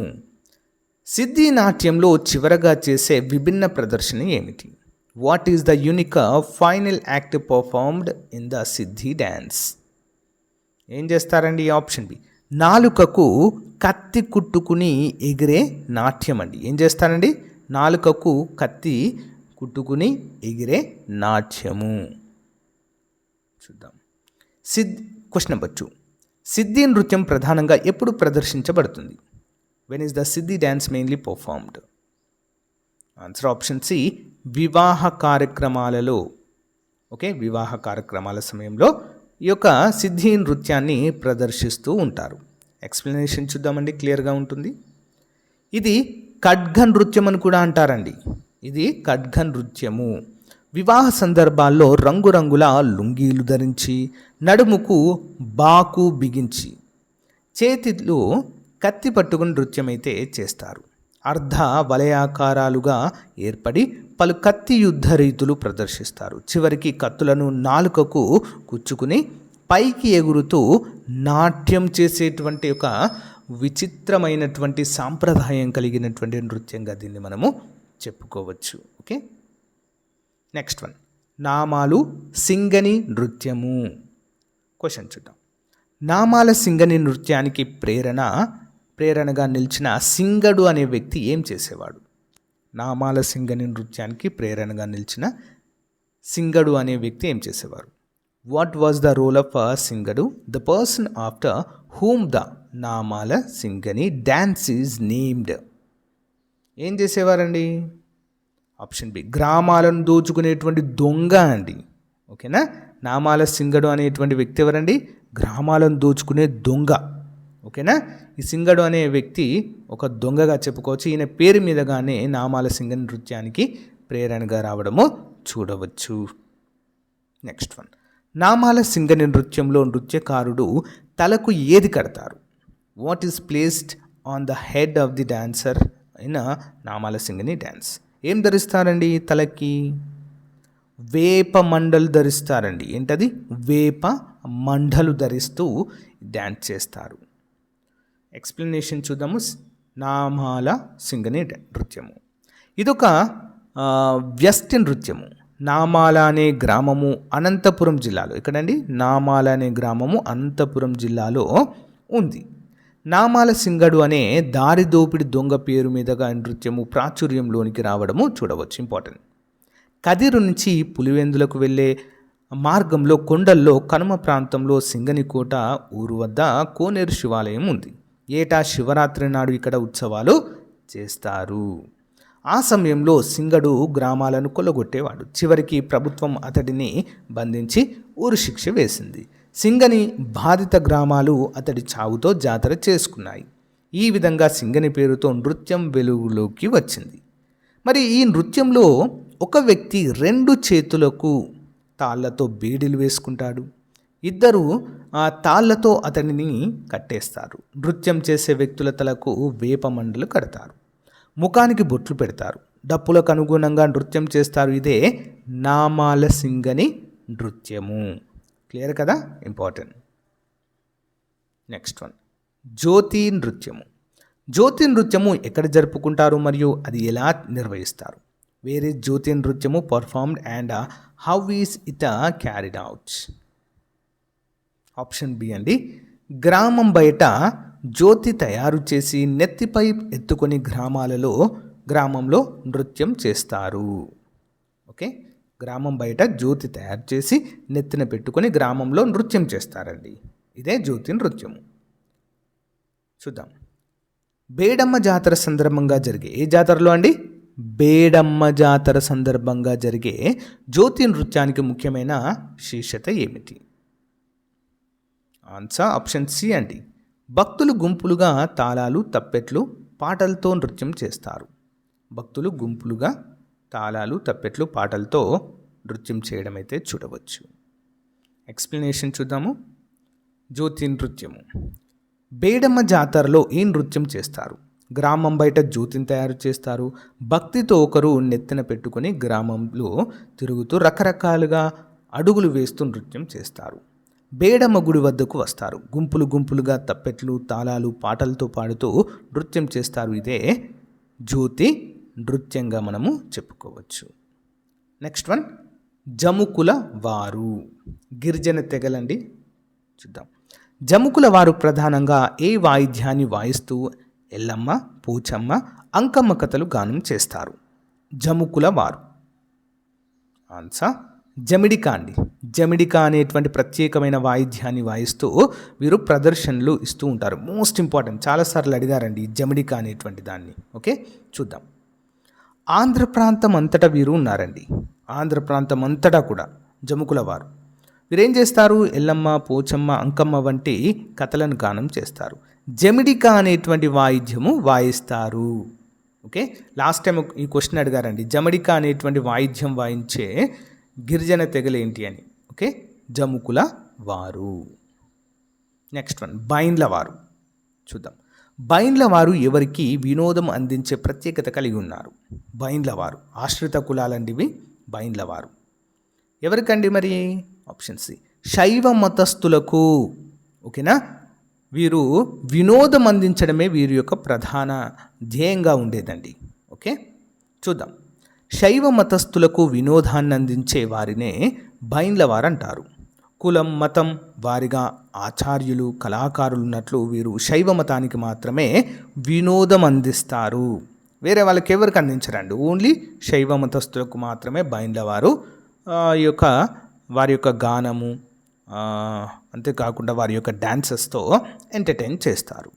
సిద్ధి నాట్యంలో చివరగా చేసే విభిన్న ప్రదర్శన ఏమిటి? What is the unique final act performed in the Siddhi dance? ఏం చేస్తారండి? ఆప్షన్ బి, నాలుకకు కత్తి కుట్టుకుని ఎగిరే నాట్యం అండి. ఏం చేస్తారండి? నాలుకకు కత్తి కుట్టుకుని ఎగిరే నాట్యము. చూద్దాం. క్వశ్చన్ నెంబర్ 2, సిద్ధి నృత్యం ప్రధానంగా ఎప్పుడు ప్రదర్శించబడుతుంది? When is the Siddhi dance mainly performed? Answer option C, వివాహ కార్యక్రమాలలో. ఓకే, వివాహ కార్యక్రమాల సమయంలో ఈ యొక్క సిద్ధి నృత్యాన్ని ప్రదర్శిస్తూ ఉంటారు. ఎక్స్ప్లెనేషన్ చూద్దామండి, క్లియర్గా ఉంటుంది. ఇది ఖడ్గ నృత్యం అని కూడా అంటారండి. ఇది ఖడ్గ నృత్యము. వివాహ సందర్భాల్లో రంగురంగుల లుంగీలు ధరించి, నడుముకు బాకు బిగించి, చేతిలో కత్తి పట్టుకుని నృత్యం అయితే చేస్తారు. అర్ధ వలయాకారాలుగా ఏర్పడి పలు కత్తి యుద్ధ రీతులు ప్రదర్శిస్తారు. చివరికి కత్తులను నాలుకకు కుచ్చుకుని పైకి ఎగురుతూ నాట్యం చేసేటువంటి ఒక విచిత్రమైనటువంటి సాంప్రదాయం కలిగినటువంటి నృత్యంగా దీన్ని మనము చెప్పుకోవచ్చు. ఓకే, నెక్స్ట్ వన్, నామాలు సింగని నృత్యము. క్వశ్చన్ చూద్దాం. నామాల సింగని నృత్యానికి ప్రేరణగా నిలిచిన సింగడు అనే వ్యక్తి ఏం చేసేవాడు? నామాల సింగని నృత్యానికి ప్రేరణగా నిలిచిన సింగడు అనే వ్యక్తి ఏం చేసేవారు? What was the role of Singadu? The person after whom the Namala Singani dance is named. ఏం చేసేవారండి? ఆప్షన్ బి, గ్రామాలను దోచుకునేటువంటి దొంగ అండి. ఓకేనా? నామాల సింగడు అనేటువంటి వ్యక్తి ఎవరండి? గ్రామాలను దోచుకునే దొంగ. ఓకేనా? ఈ సింగడు అనే వ్యక్తి ఒక దొంగగా చెప్పుకోవచ్చు. ఈయన పేరు మీదగానే నామాల సింగ నృత్యానికి ప్రేరణగా రావడము చూడవచ్చు. నెక్స్ట్ వన్, నామాల సింగని నృత్యంలో నృత్యకారుడు తలకు ఏది కడతారు? What is placed on the head of the dancer in Namala Singani dance? ఏం ధరిస్తారండి తలకి? వేప మండలు ధరిస్తారండి. ఏంటది? వేప మండలు ధరిస్తూ డ్యాన్స్ చేస్తారు. ఎక్స్ప్లెనేషన్ చూద్దాము. నామాల సింగని నృత్యము ఇదొక వ్యష్టి నృత్యము. నామాల అనే గ్రామము అనంతపురం జిల్లాలో, ఎక్కడండి? నామాల అనే గ్రామము అనంతపురం జిల్లాలో ఉంది. నామాల సింగడు అనే దారి దోపిడి దొంగ పేరు మీదుగా నృత్యము ప్రాచుర్యంలోనికి రావడము చూడవచ్చు. ఇంపార్టెంట్. కదిరు నుంచి పులివెందులకు వెళ్ళే మార్గంలో కొండల్లో కనుమ ప్రాంతంలో సింగనికోట ఊరు వద్ద కోనేరు శివాలయం ఉంది. ఏటా శివరాత్రి నాడు ఇక్కడ ఉత్సవాలు చేస్తారు. ఆ సమయంలో సింగడు గ్రామాలను కొల్లగొట్టేవాడు. చివరికి ప్రభుత్వం అతడిని బంధించి ఊరు శిక్ష వేసింది. సింగని బాధిత గ్రామాలు అతడి చావుతో జాతర చేసుకున్నాయి. ఈ విధంగా సింగని పేరుతో నృత్యం వెలుగులోకి వచ్చింది. మరి ఈ నృత్యంలో ఒక వ్యక్తి 2 చేతులకు తాళ్లతో బేడీలు వేసుకుంటాడు. ఇద్దరు ఆ తాళ్లతో అతడిని కట్టేస్తారు. నృత్యం చేసే వ్యక్తుల తలకు వేప మండలు కడతారు. ముఖానికి బొట్లు పెడతారు. డప్పులకు అనుగుణంగా నృత్యం చేస్తారు. ఇదే నామాల సింగని నృత్యము. క్లియర్ కదా? ఇంపార్టెంట్. నెక్స్ట్ వన్, జ్యోతి నృత్యము. జ్యోతి నృత్యము ఎక్కడ జరుపుకుంటారు మరియు అది ఎలా నిర్వహిస్తారు? వేర్ ఈజ్ జ్యోతి నృత్యము performed and how is it carried out? Option B అండి, గ్రామం బయట జ్యోతి తయారు చేసి నెత్తిపై ఎత్తుకొని గ్రామంలో నృత్యం చేస్తారు. ఓకే, గ్రామం బయట జ్యోతి తయారు చేసి నెత్తిన పెట్టుకొని గ్రామంలో నృత్యం చేస్తారండి. ఇదే జ్యోతి నృత్యము. చూద్దాం. బేడమ్మ జాతర సందర్భంగా జరిగే, ఏ జాతరలో అండి? బేడమ్మ జాతర సందర్భంగా జరిగే జ్యోతి నృత్యానికి ముఖ్యమైన విశేషత ఏమిటి? ఆన్సర్ ఆప్షన్ సి అండి. భక్తులు గుంపులుగా తాళాలు, తప్పెట్లు, పాటలతో నృత్యం చేస్తారు. భక్తులు గుంపులుగా తాళాలు, తప్పెట్లు, పాటలతో నృత్యం చేయడం అయితే చూడవచ్చు. ఎక్స్ప్లెనేషన్ చూద్దాము. జ్యోతి నృత్యము. బేడమ్మ జాతరలో ఈ నృత్యం చేస్తారు. గ్రామం బయట జ్యోతిని తయారు చేస్తారు. భక్తితో ఒకరు నెత్తిన పెట్టుకొని గ్రామంలో తిరుగుతూ రకరకాలుగా అడుగులు వేస్తూ నృత్యం చేస్తారు. బేడమ్మ గుడి వద్దకు వస్తారు. గుంపులుగా తప్పెట్లు, తాళాలు, పాటలతో పాడుతూ నృత్యం చేస్తారు. ఇదే జ్యోతి నృత్యంగా మనము చెప్పుకోవచ్చు. నెక్స్ట్ వన్, జముకుల వారు. గిరిజన తెగలండి. చూద్దాం. జముకుల వారు ప్రధానంగా ఏ వాయిద్యాన్ని వాయిస్తూ ఎల్లమ్మ, పోచమ్మ, అంకమ్మ కథలు గానం చేస్తారు? జముకుల వారు. ఆన్సర్ జమిడికా అండి. జమిడికా అనేటువంటి ప్రత్యేకమైన వాయిద్యాన్ని వాయిస్తూ వీరు ప్రదర్శనలు ఇస్తూ ఉంటారు. మోస్ట్ ఇంపార్టెంట్, చాలాసార్లు అడిగారండి జమిడికా అనేటువంటి దాన్ని. ఓకే, చూద్దాం. ఆంధ్ర ప్రాంతం అంతటా వీరు ఉన్నారండి. ఆంధ్ర ప్రాంతం అంతటా కూడా జముకుల వారు. వీరేం చేస్తారు? ఎల్లమ్మ, పోచమ్మ, అంకమ్మ వంటి కథలను గానం చేస్తారు. జమిడికా అనేటువంటి వాయిద్యము వాయిస్తారు. ఓకే, లాస్ట్ టైం ఈ క్వశ్చన్ అడిగారండి, జమిడికా అనేటువంటి వాయిద్యం వాయించే గిరిజన తెగలేంటి అని. ఓకే, జముకుల వారు. నెక్స్ట్ వన్, బైండ్ల వారు. చూద్దాం. బైండ్ల వారు ఎవరికి వినోదం అందించే ప్రత్యేకత కలిగి ఉన్నారు? బైండ్ల వారు ఆశ్రిత కులాలండి ఇవి. బైండ్ల వారు ఎవరికండి మరి? ఆప్షన్ సి, శైవ మతస్థులకు. ఓకేనా, వీరు వినోదం అందించడమే వీరి యొక్క ప్రధాన ధ్యేయంగా ఉండేదండి. ఓకే, చూద్దాం. శైవ మతస్థులకు వినోదాన్ని అందించే వారినే బైండ్ల వారు అంటారు. కులం, మతం వారిగా ఆచార్యులు, కళాకారులు ఉన్నట్లు వీరు శైవ మతానికి మాత్రమే వినోదం అందిస్తారు. వేరే వాళ్ళకి ఎవరికి అందించరండి, ఓన్లీ శైవ మతస్థులకు మాత్రమే బైండ్ల వారు వారి యొక్క గానము, అంతేకాకుండా వారి యొక్క డ్యాన్సెస్తో ఎంటర్టైన్ చేస్తారు.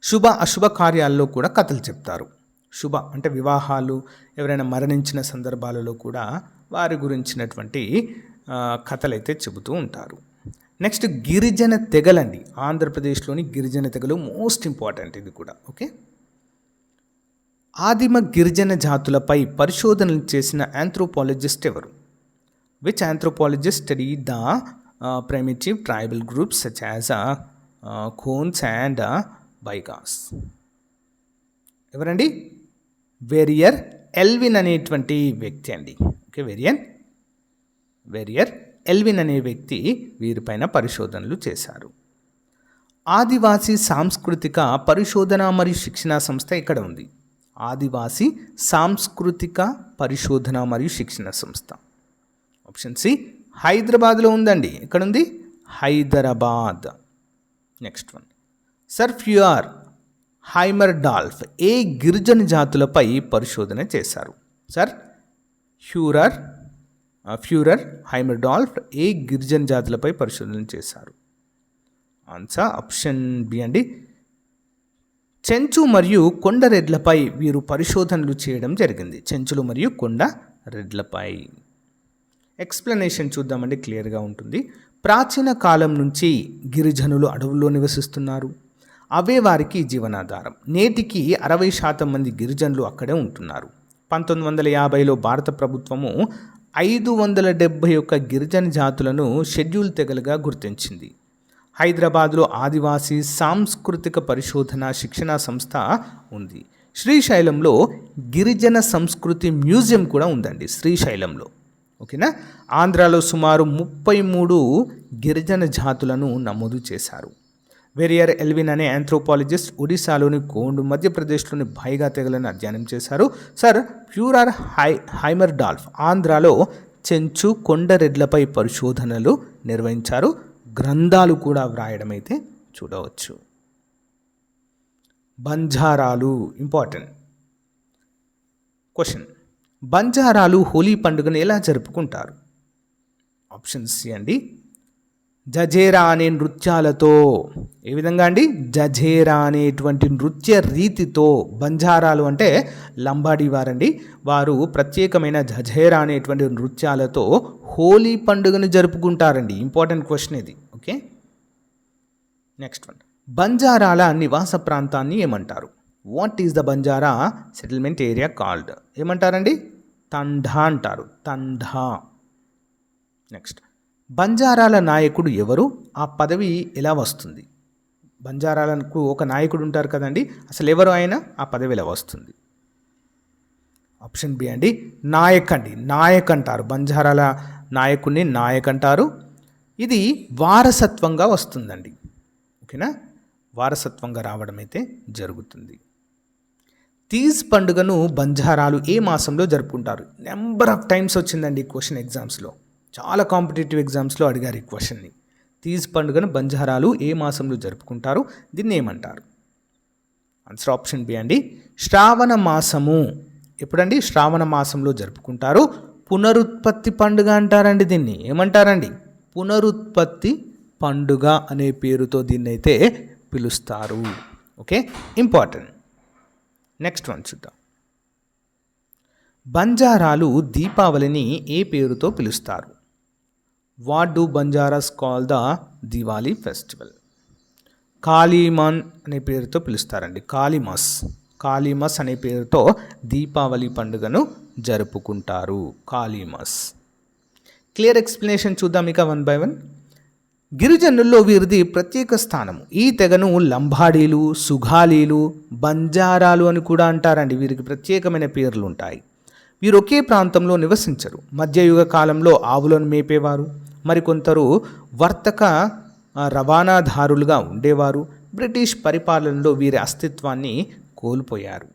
శుభ అశుభ కార్యాల్లో కూడా కథలు చెప్తారు. శుభ అంటే వివాహాలు, ఎవరైనా మరణించిన సందర్భాలలో కూడా వారి గురించినటువంటి కథలైతే చెబుతూ ఉంటారు. నెక్స్ట్ గిరిజన తెగలండి. ఆంధ్రప్రదేశ్లోని గిరిజన తెగలు మోస్ట్ ఇంపార్టెంట్ ఇది కూడా. ఓకే, ఆదిమ గిరిజన జాతులపై పరిశోధనలు చేసిన ఆంథ్రోపాలజిస్ట్ ఎవరు? Which anthropologist study the primitive tribal groups such as Khonds and Baigas? ఎవరండి? వెరియర్ ఎల్విన్ అనేటువంటి వ్యక్తి అండి. ఓకే, వెరియర్ ఎల్విన్ అనే వ్యక్తి వీరిపైన పరిశోధనలు చేశారు. ఆదివాసీ సాంస్కృతిక పరిశోధన మరియు శిక్షణా సంస్థ ఇక్కడ ఉంది. ఆదివాసీ సాంస్కృతిక పరిశోధన మరియు శిక్షణ సంస్థ. ఆప్షన్ సి హైదరాబాద్లో ఉందండి. ఎక్కడుంది? Hyderabad. Next one, sir Furer Haimendorf ఏ గిరిజన జాతులపై పరిశోధన చేశారు? సర్ ఫ్యూరర్ హైమర్డాల్ఫ్ ఏ గిరిజన జాతులపై పరిశోధన చేశారు? ఆన్సర్ ఆప్షన్ బి అండి. చెంచు మరియు కొండ రెడ్లపై వీరు పరిశోధనలు చేయడం జరిగింది. చెంచులు మరియు కొండ రెడ్లపై. ఎక్స్ప్లెనేషన్ చూద్దామండి, క్లియర్గా ఉంటుంది. ప్రాచీన కాలం నుంచి గిరిజనులు అడవుల్లో నివసిస్తున్నారు. అవే వారికి జీవనాధారం. నేటికి 60% మంది గిరిజనులు అక్కడే ఉంటున్నారు. 1950లో భారత ప్రభుత్వము 571 గిరిజన జాతులను షెడ్యూల్ తెగలుగా గుర్తించింది. హైదరాబాద్లో ఆదివాసీ సాంస్కృతిక పరిశోధన శిక్షణా సంస్థ ఉంది. శ్రీశైలంలో గిరిజన సంస్కృతి మ్యూజియం కూడా ఉందండి, శ్రీశైలంలో. ఓకేనా. ఆంధ్రాలో సుమారు 33 గిరిజన జాతులను నమోదు చేశారు. వెరియర్ ఎల్విన్ అనే ఆంథ్రోపాలజిస్ట్ ఒడిశాలోని గోండు, మధ్యప్రదేశ్లోని భైగా తెగలను అధ్యయనం చేశారు. సర్ ఫ్యూరర్ హైమర్డాల్ఫ్ ఆంధ్రాలో చెంచు కొండ రెడ్లపై పరిశోధనలు నిర్వహించారు. గ్రంథాలు కూడా వ్రాయడం అయితే చూడవచ్చు. బంజారాలు ఇంపార్టెంట్ క్వశ్చన్. బంజారాలు హోలీ పండుగను ఎలా జరుపుకుంటారు? ఆప్షన్ సి అండి, జజేరా అనే నృత్యాలతో. ఏ విధంగా అండి? జజేరా అనేటువంటి నృత్య రీతితో. బంజారాలు అంటే లంబాడీ వారండి. వారు ప్రత్యేకమైన జజేరా అనేటువంటి నృత్యాలతో హోలీ పండుగను జరుపుకుంటారండి. ఇంపార్టెంట్ క్వశ్చన్ ఇది. Okay, next one. బంజారాల నివాస ప్రాంతాన్ని ఏమంటారు? What is the Banjara settlement area called? ఏమంటారండి? తండా అంటారు. తండా. నెక్స్ట్, బంజారాల నాయకుడు ఎవరు? ఆ పదవి ఎలా వస్తుంది? బంజారాలకు ఒక నాయకుడు ఉంటారు కదండి, అసలు ఎవరు ఆయన? ఆ పదవి ఎలా వస్తుంది? ఆప్షన్ బి అండి, నాయక్ అండి. నాయక్ అంటారు. బంజారాల నాయకుడిని నాయక్ అంటారు. ఇది వారసత్వంగా వస్తుందండి. ఓకేనా, వారసత్వంగా రావడం అయితే జరుగుతుంది. తీజ్ పండుగను బంజారాలు ఏ మాసంలో జరుపుకుంటారు? నెంబర్ ఆఫ్ టైమ్స్ వచ్చిందండి ఈ క్వశ్చన్ ఎగ్జామ్స్లో. చాలా కాంపిటేటివ్ ఎగ్జామ్స్లో అడిగారు ఈ క్వశ్చన్ని. తీజ్ పండుగను బంజారాలు ఏ మాసంలో జరుపుకుంటారు? దీన్ని ఏమంటారు? ఆన్సర్ ఆప్షన్ బి అండి, శ్రావణ మాసము. ఎప్పుడండి? శ్రావణ మాసంలో జరుపుకుంటారు. పునరుత్పత్తి పండుగ అంటారండి. దీన్ని ఏమంటారండి? పునరుత్పత్తి పండుగ అనే పేరుతో దీన్ని అయితే పిలుస్తారు. Okay, important. నెక్స్ట్ వన్ చూద్దాం. బంజారాలు దీపావళిని ఏ పేరుతో పిలుస్తారు? What do Banjaras call the Diwali festival? కాళీమాన్ అనే పేరుతో పిలుస్తారండి. కాళీమస్ అనే పేరుతో దీపావళి పండుగను జరుపుకుంటారు. కాళీమస్. క్లియర్ ఎక్స్ప్లెనేషన్ చూద్దాం ఇక వన్ బై వన్. గిరిజనుల్లో వీరిది ప్రత్యేక స్థానము. ఈ తెగను లంబాడీలు, సుగాలీలు, బంజారాలు అని కూడా అంటారండి. వీరికి ప్రత్యేకమైన పేర్లు ఉంటాయి. వీరు ఒకే ప్రాంతంలో నివసించరు. మధ్యయుగ కాలంలో ఆవులను మేపేవారు. మరికొందరు వర్తక రవాణాదారులుగా ఉండేవారు. బ్రిటిష్ పరిపాలనలో వీరి అస్తిత్వాన్ని కోల్పోయారు.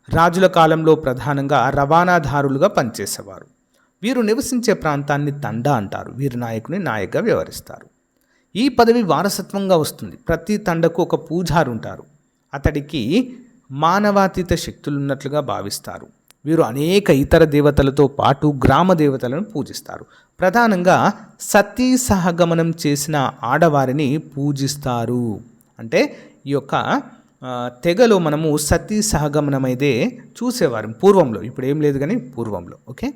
రాజుల కాలంలో ప్రధానంగా రవాణాదారులుగా పనిచేసేవారు. వీరు నివసించే ప్రాంతాన్ని తండా అంటారు. వీరి నాయకుని నాయకగా వ్యవహరిస్తారు. ఈ పదవి వారసత్వంగా వస్తుంది. ప్రతి తండకు ఒక పూజారి ఉంటారు. అతడికి మానవాతీత శక్తులు ఉన్నట్లుగా భావిస్తారు. వీరు అనేక ఇతర దేవతలతో పాటు గ్రామ దేవతలను పూజిస్తారు. ప్రధానంగా సతీ సహగమనం చేసిన ఆడవారిని పూజిస్తారు. అంటే ఈ యొక్క తెగలో మనము సతీ సహగమనం అయితే చూసేవారు పూర్వంలో, ఇప్పుడు ఏం లేదు కానీ పూర్వంలో. ఓకే,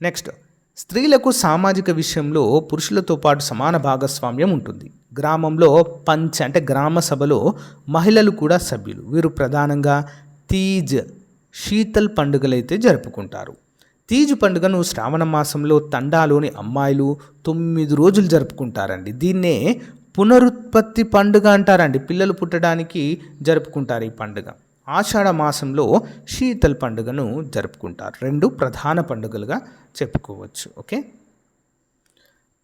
నెక్స్ట్, స్త్రీలకు సామాజిక విషయంలో పురుషులతో పాటు సమాన భాగస్వామ్యం ఉంటుంది. గ్రామంలో పంచ్ అంటే గ్రామ సభలో మహిళలు కూడా సభ్యులు. వీరు ప్రధానంగా తీజ్, శీతల్ పండుగలైతే జరుపుకుంటారు. తీజ్ పండుగను శ్రావణ మాసంలో తండాలోని అమ్మాయిలు 9 రోజులు జరుపుకుంటారండి. దీన్నే పునరుత్పత్తి పండుగ అంటారండి. పిల్లలు పుట్టడానికి జరుపుకుంటారు ఈ పండుగ. ఆషాఢ మాసంలో శీతల్ పండుగను జరుపుకుంటారు. 2 ప్రధాన పండుగలుగా చెప్పుకోవచ్చు. ఓకే,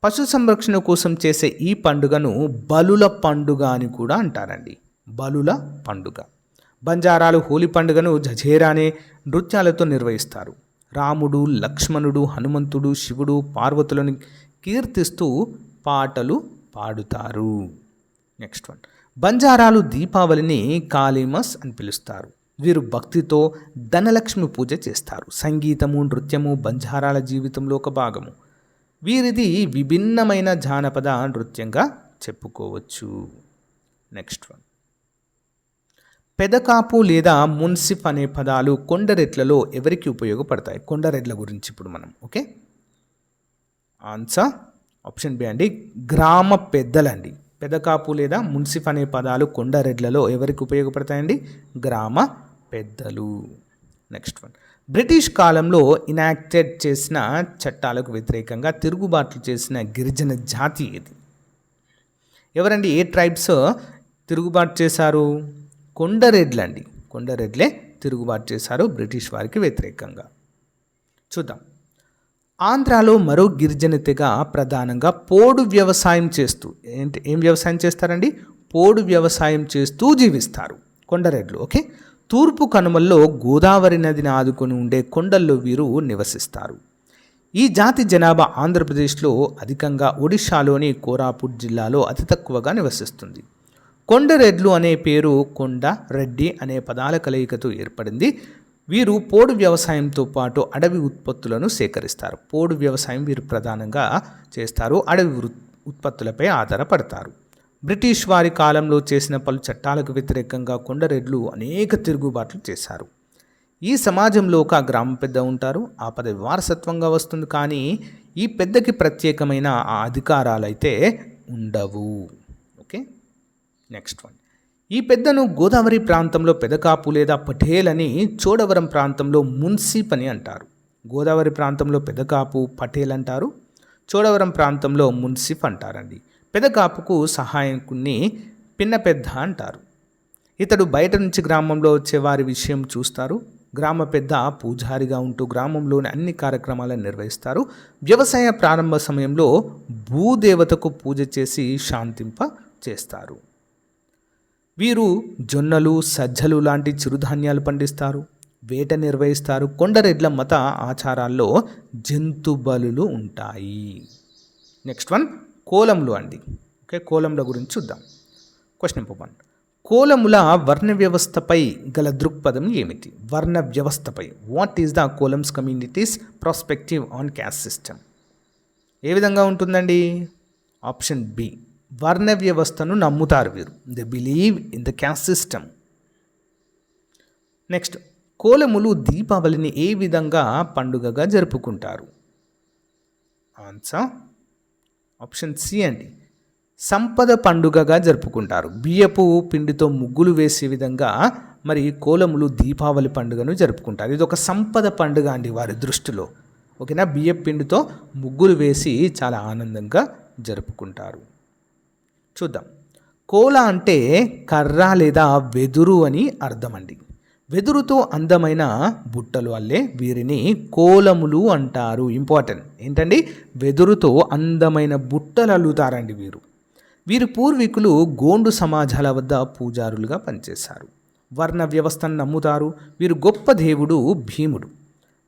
పశు సంరక్షణ కోసం చేసే ఈ పండుగను బలుల పండుగ అని కూడా అంటారండి. బలుల పండుగ. బంజారాలు హోలీ పండుగను జజేరా అనే నృత్యాలతో నిర్వహిస్తారు. రాముడు, లక్ష్మణుడు, హనుమంతుడు, శివుడు, పార్వతులను కీర్తిస్తూ పాటలు పాడుతారు. నెక్స్ట్ వన్, బంజారాలు దీపావళిని కాళీమస్ అని పిలుస్తారు. వీరు భక్తితో ధనలక్ష్మి పూజ చేస్తారు. సంగీతము, నృత్యము బంజారాల జీవితంలో ఒక భాగము. వీరిది విభిన్నమైన జానపద నృత్యంగా చెప్పుకోవచ్చు. నెక్స్ట్ వన్, పెదకాపు లేదా మున్సిఫ్ అనే పదాలు కొండరెడ్లలో ఎవరికి ఉపయోగపడతాయి? కొండరెడ్ల గురించి ఇప్పుడు మనం. ఓకే, ఆన్సర్ ఆప్షన్ బి అండి, గ్రామ పెద్దలండి. పెదకాపు లేదా మున్సిఫ్ అనే పదాలు కొండరెడ్లలో ఎవరికి ఉపయోగపడతాయండి? గ్రామ పెద్దలు. నెక్స్ట్ వన్, బ్రిటిష్ కాలంలో ఇనాక్టెడ్ చేసిన చట్టాలకు వ్యతిరేకంగా తిరుగుబాట్లు చేసిన గిరిజన జాతి ఏది? ఎవరండి? ఏ ట్రైబ్స్ తిరుగుబాటు చేశారు? కొండరెడ్లండి. కొండరెడ్లే తిరుగుబాటు చేశారు బ్రిటిష్ వారికి వ్యతిరేకంగా. చూద్దాం. ఆంధ్రాలో మరో గిరిజన తెగ ప్రధానంగా పోడు వ్యవసాయం చేస్తూ ఏం వ్యవసాయం చేస్తారండి? పోడు వ్యవసాయం చేస్తూ జీవిస్తారు కొండరెడ్లు. ఓకే, తూర్పు కనుమల్లో గోదావరి నదిని ఆదుకొని ఉండే కొండల్లో వీరు నివసిస్తారు. ఈ జాతి జనాభా ఆంధ్రప్రదేశ్లో అధికంగా ఒడిశాలోని కోరాపుట్ జిల్లాలో అతి తక్కువగా నివసిస్తుంది. కొండరెడ్లు అనే పేరు కొండ, రెడ్డి అనే పదాల కలయికతో ఏర్పడింది. వీరు పోడు వ్యవసాయంతో పాటు అడవి ఉత్పత్తులను సేకరిస్తారు. పోడు వ్యవసాయం వీరు ప్రధానంగా చేస్తారు. అడవి ఉత్పత్తులపై ఆధారపడతారు. బ్రిటిష్ వారి కాలంలో చేసిన పలు చట్టాలకు వ్యతిరేకంగా కొండరెడ్లు అనేక తిరుగుబాట్లు చేశారు. ఈ సమాజంలో ఒక గ్రామ పెద్ద ఉంటారు. ఆ పదవి వారసత్వంగా వస్తుంది, కానీ ఈ పెద్దకి ప్రత్యేకమైన ఆ అధికారాలు అయితే ఉండవు. ఓకే, నెక్స్ట్ వన్, ఈ పెద్దను గోదావరి ప్రాంతంలో పెదకాపు లేదా పటేల్ అని, చోడవరం ప్రాంతంలో మున్సిఫ్ అని అంటారు. గోదావరి ప్రాంతంలో పెదకాపు, పటేల్ అంటారు. చోడవరం ప్రాంతంలో మున్సిఫ్ అంటారండి. పెదకాపుకు సహాయకుని పిన్న పెద్ద అంటారు. ఇతడు బయట నుంచి గ్రామంలో వచ్చే వారి విషయం చూస్తారు. గ్రామ పెద్ద పూజారిగా ఉంటూ గ్రామంలోని అన్ని కార్యక్రమాలను నిర్వహిస్తారు. వ్యవసాయ ప్రారంభ సమయంలో భూదేవతకు పూజ చేసి శాంతింప చేస్తారు. వీరు జొన్నలు, సజ్జలు లాంటి చిరుధాన్యాలు పండిస్తారు. వేట నిర్వహిస్తారు. కొండరెడ్ల మత ఆచారాల్లో జంతు బలులు ఉంటాయి. నెక్స్ట్ వన్, కోలంలు అండి. ఓకే, కోలంల గురించి చూద్దాం. క్వశ్చన్ నెంబర్ 1, కోలముల వర్ణ వ్యవస్థపై గల దృక్పథం ఏమిటి? వర్ణ వ్యవస్థపై, what is the Kolams communities prospective on caste system? ఏ విధంగా ఉంటుందండి? ఆప్షన్ బి, వర్ణ వ్యవస్థను నమ్ముతారు వీరు. They believe in the caste system. Next, కోలములు దీపావళిని ఏ విధంగా పండుగగా జరుపుకుంటారు? ఆన్సర్ ఆప్షన్ సి అండి, సంపద పండుగగా జరుపుకుంటారు. బియ్యపు పిండితో ముగ్గులు వేసే విధంగా మరి కోలములు దీపావళి పండుగను జరుపుకుంటారు. ఇది ఒక సంపద పండుగ అండి వారి దృష్టిలో. ఓకేనా, బియ్యపు పిండితో ముగ్గులు వేసి చాలా ఆనందంగా జరుపుకుంటారు. చూద్దాం. కోల అంటే కర్ర లేదా వెదురు అని అర్థం అండి. వెదురుతో అందమైన బుట్టలు అల్లే వీరిని కోలములు అంటారు. ఇంపార్టెంట్ ఏంటండి? వెదురుతో అందమైన బుట్టలు అల్లుతారండి వీరు. వీరి పూర్వీకులు గోండు సమాజాల వద్ద పూజారులుగా పనిచేశారు. వర్ణ వ్యవస్థను నమ్ముతారు. వీరు గొప్ప దేవుడు భీముడు.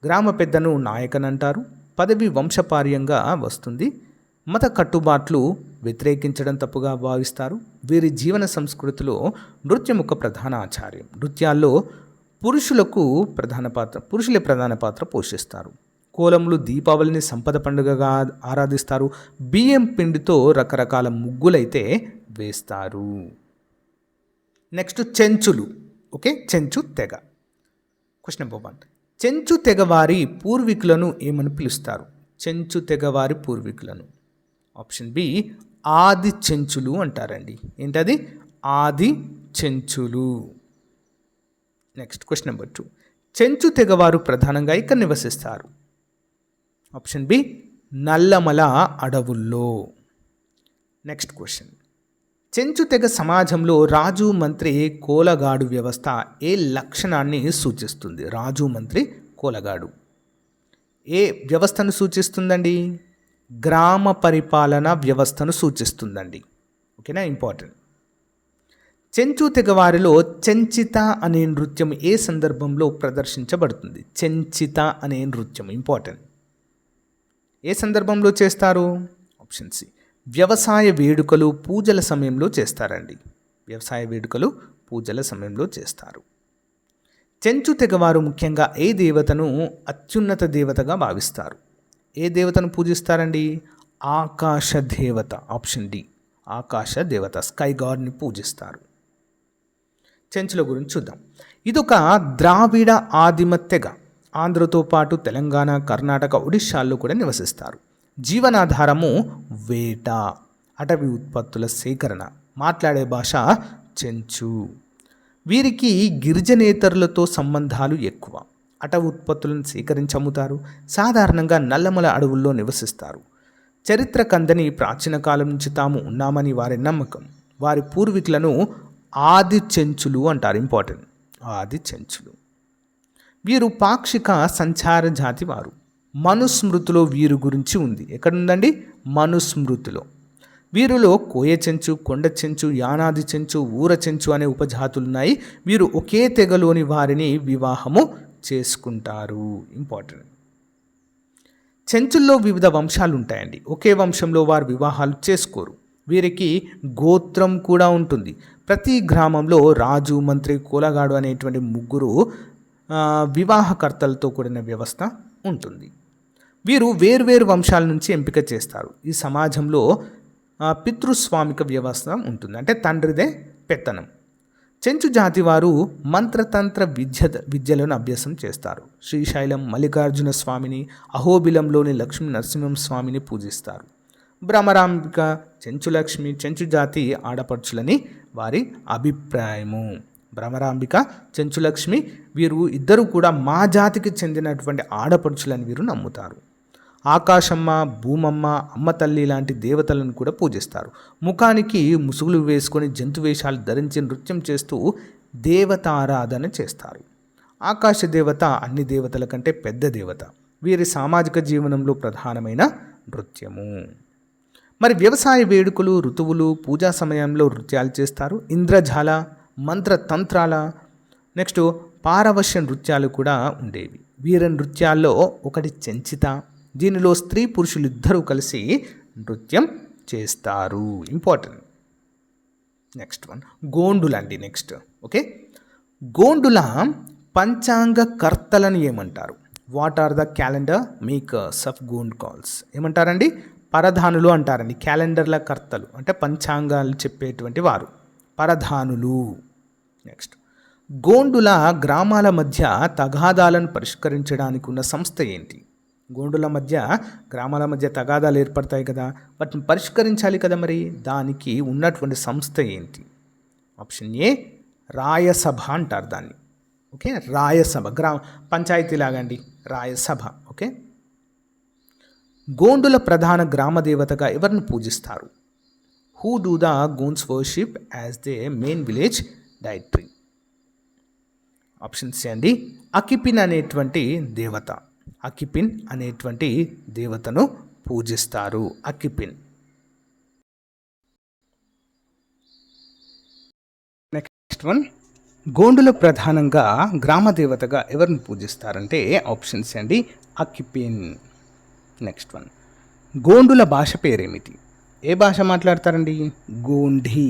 గ్రామ పెద్దను నాయకన్ అంటారు. పదవి వంశపార్యంగా వస్తుంది. మత కట్టుబాట్లు వ్యతిరేకించడం తప్పుగా భావిస్తారు. వీరి జీవన సంస్కృతిలో నృత్యం ఒక ప్రధాన ఆచార్యం. నృత్యాల్లో పురుషులే ప్రధాన పాత్ర పోషిస్తారు. కోలములు దీపావళిని సంపద పండుగగా ఆరాధిస్తారు. బియ్యం పిండితో రకరకాల ముగ్గులైతే వేస్తారు. నెక్స్ట్ చెంచులు. ఓకే, చెంచు తెగ. Question number 1. చెంచు తెగవారి పూర్వీకులను ఏమని పిలుస్తారు? చెంచు తెగవారి పూర్వీకులను ఆప్షన్ బి ఆది చెంచులు అంటారండి. ఏంటది? ఆది చెంచులు. Next question number 2. చెంచు తెగవారు ప్రధానంగా ఇక్కడ నివసిస్తారు. ఆప్షన్ బి నల్లమల అడవుల్లో. Next question. చెంచు తెగ సమాజంలో రాజు మంత్రి కోలగాడు వ్యవస్థ ఏ లక్షణాన్ని సూచిస్తుంది? రాజు మంత్రి కోలగాడు ఏ వ్యవస్థను సూచిస్తుందండి? గ్రామ పరిపాలన వ్యవస్థను సూచిస్తుందండి. ఓకేనా, ఇంపార్టెంట్. చెంచు తెగవారిలో చెంచిత అనే నృత్యం ఏ సందర్భంలో ప్రదర్శించబడుతుంది? చెంచిత అనే నృత్యం ఇంపార్టెంట్. ఏ సందర్భంలో చేస్తారు? ఆప్షన్ సి వ్యవసాయ వేడుకలు పూజల సమయంలో చేస్తారండి. వ్యవసాయ వేడుకలు పూజల సమయంలో చేస్తారు. చెంచు తెగవారు ముఖ్యంగా ఏ దేవతను అత్యున్నత దేవతగా భావిస్తారు? ఏ దేవతను పూజిస్తారండి? ఆకాశ దేవత. ఆప్షన్ డి ఆకాశ దేవత, స్కై గాడ్ని పూజిస్తారు. చెంచుల గురించి చూద్దాం. ఇదొక ద్రావిడ ఆదిమ తెగ. ఆంధ్రతో పాటు తెలంగాణ, కర్ణాటక, ఒడిశాల్లో కూడా నివసిస్తారు. జీవనాధారము వేట, అటవీ ఉత్పత్తుల సేకరణ. మాట్లాడే భాష చెంచు. వీరికి గిరిజనేతరులతో సంబంధాలు ఎక్కువ. అటవీ ఉత్పత్తులను సేకరించి అమ్ముతారు. సాధారణంగా నల్లమల అడవుల్లో నివసిస్తారు. చరిత్ర కందని ప్రాచీన కాలం నుంచి తాము ఉన్నామని వారి నమ్మకం. వారి పూర్వీకులను ఆది చెంచులు అంటారు. ఇంపార్టెంట్, ఆది చెంచులు. వీరు పాక్షిక సంచార జాతి వారు. మనుస్మృతిలో వీరి గురించి ఉంది. ఎక్కడుందండి? మనుస్మృతిలో. వీరిలో కోయ చెంచు, కొండ చెంచు, యానాది చెంచు, ఊర చెంచు అనే ఉపజాతులున్నాయి. వీరు ఒకే తెగలోని వారిని వివాహము చేసుకుంటారు. ఇంపార్టెంట్. చెంచుల్లో వివిధ వంశాలు ఉంటాయండి. ఒకే వంశంలో వారు వివాహాలు చేసుకోరు. వీరికి గోత్రం కూడా ఉంటుంది. ప్రతి గ్రామంలో రాజు, మంత్రి, కోలగాడు అనేటువంటి ముగ్గురు వివాహకర్తలతో కూడిన వ్యవస్థ ఉంటుంది. వీరు వేర్వేరు వంశాల నుంచి ఎంపిక చేస్తారు. ఈ సమాజంలో పితృస్వామిక వ్యవస్థ ఉంటుంది. అంటే తండ్రిదే పెత్తనం. చెంచు జాతి వారు మంత్రతంత్ర విద్యలను అభ్యాసం చేస్తారు. శ్రీశైలం మల్లికార్జున స్వామిని, అహోబిలంలోని లక్ష్మీ నరసింహం స్వామిని పూజిస్తారు. భ్రమరాంబిక, చెంచు లక్ష్మి, చెంచు జాతి ఆడపడుచులని వారి అభిప్రాయము. భ్రమరాంబిక, చెంచు లక్ష్మి వీరు ఇద్దరు కూడా మా జాతికి చెందినటువంటి ఆడపడుచులని వీరు నమ్ముతారు. ఆకాశమ్మ, భూమమ్మ, అమ్మ తల్లి లాంటి దేవతలను కూడా పూజిస్తారు. ముఖానికి ముసుగులు వేసుకొని జంతు వేషాలు ధరించి నృత్యం చేస్తూ దేవతారాధన చేస్తారు. ఆకాశ దేవత అన్ని దేవతల కంటే పెద్ద దేవత. వీరి సామాజిక జీవనంలో ప్రధానమైన నృత్యము. మరి వ్యవసాయ వేడుకలు, ఋతువులు, పూజా సమయంలో నృత్యాలు చేస్తారు. ఇంద్రజాల, మంత్రతంత్రాల, నెక్స్ట్ పారవశ్య నృత్యాలు కూడా ఉండేవి. వీర నృత్యాల్లో ఒకటి చెంచిత. దీనిలో స్త్రీ పురుషులు ఇద్దరూ కలిసి నృత్యం చేస్తారు. ఇంపార్టెంట్. నెక్స్ట్ వన్ గోండుల అండి. నెక్స్ట్ ఓకే, గోండుల పంచాంగ కర్తలను ఏమంటారు? What are the calendar makers of Gond calls? ఏమంటారండి? పరధానులు అంటారండి. క్యాలెండర్ల కర్తలు అంటే పంచాంగాలు చెప్పేటువంటి వారు పరధానులు. నెక్స్ట్ గోండుల గ్రామాల మధ్య తగాదాలను పరిష్కరించడానికి ఉన్న సంస్థ ఏంటి? గోండుల మధ్య గ్రామాల మధ్య తగాదాలు ఏర్పడతాయి కదా, వాటిని పరిష్కరించాలి కదా, మరి దానికి ఉన్నటువంటి సంస్థ ఏంటి? ఆప్షన్ ఏ రాయసభ అంటారు దాన్ని. ఓకే, రాయసభ. పంచాయతీ లాగండి, రాయసభ. ఓకే. గోండుల ప్రధాన గ్రామ దేవతగా ఎవరిని పూజిస్తారు? Who do the Gonds worship as they main village deity? Option C అండి అకిపిన్ అనేటువంటి దేవత. అకిపిన్ అనేటువంటి దేవతను పూజిస్తారు. అకిపిన్. నెక్స్ట్ వన్ గోండుల ప్రధానంగా గ్రామ దేవతగా ఎవరిని పూజిస్తారంటే ఆప్షన్ సి అండి అకిపిన్. నెక్స్ట్ వన్ గోండుల భాష పేరేమిటి? ఏ భాష మాట్లాడతారండి? గోంఢీ.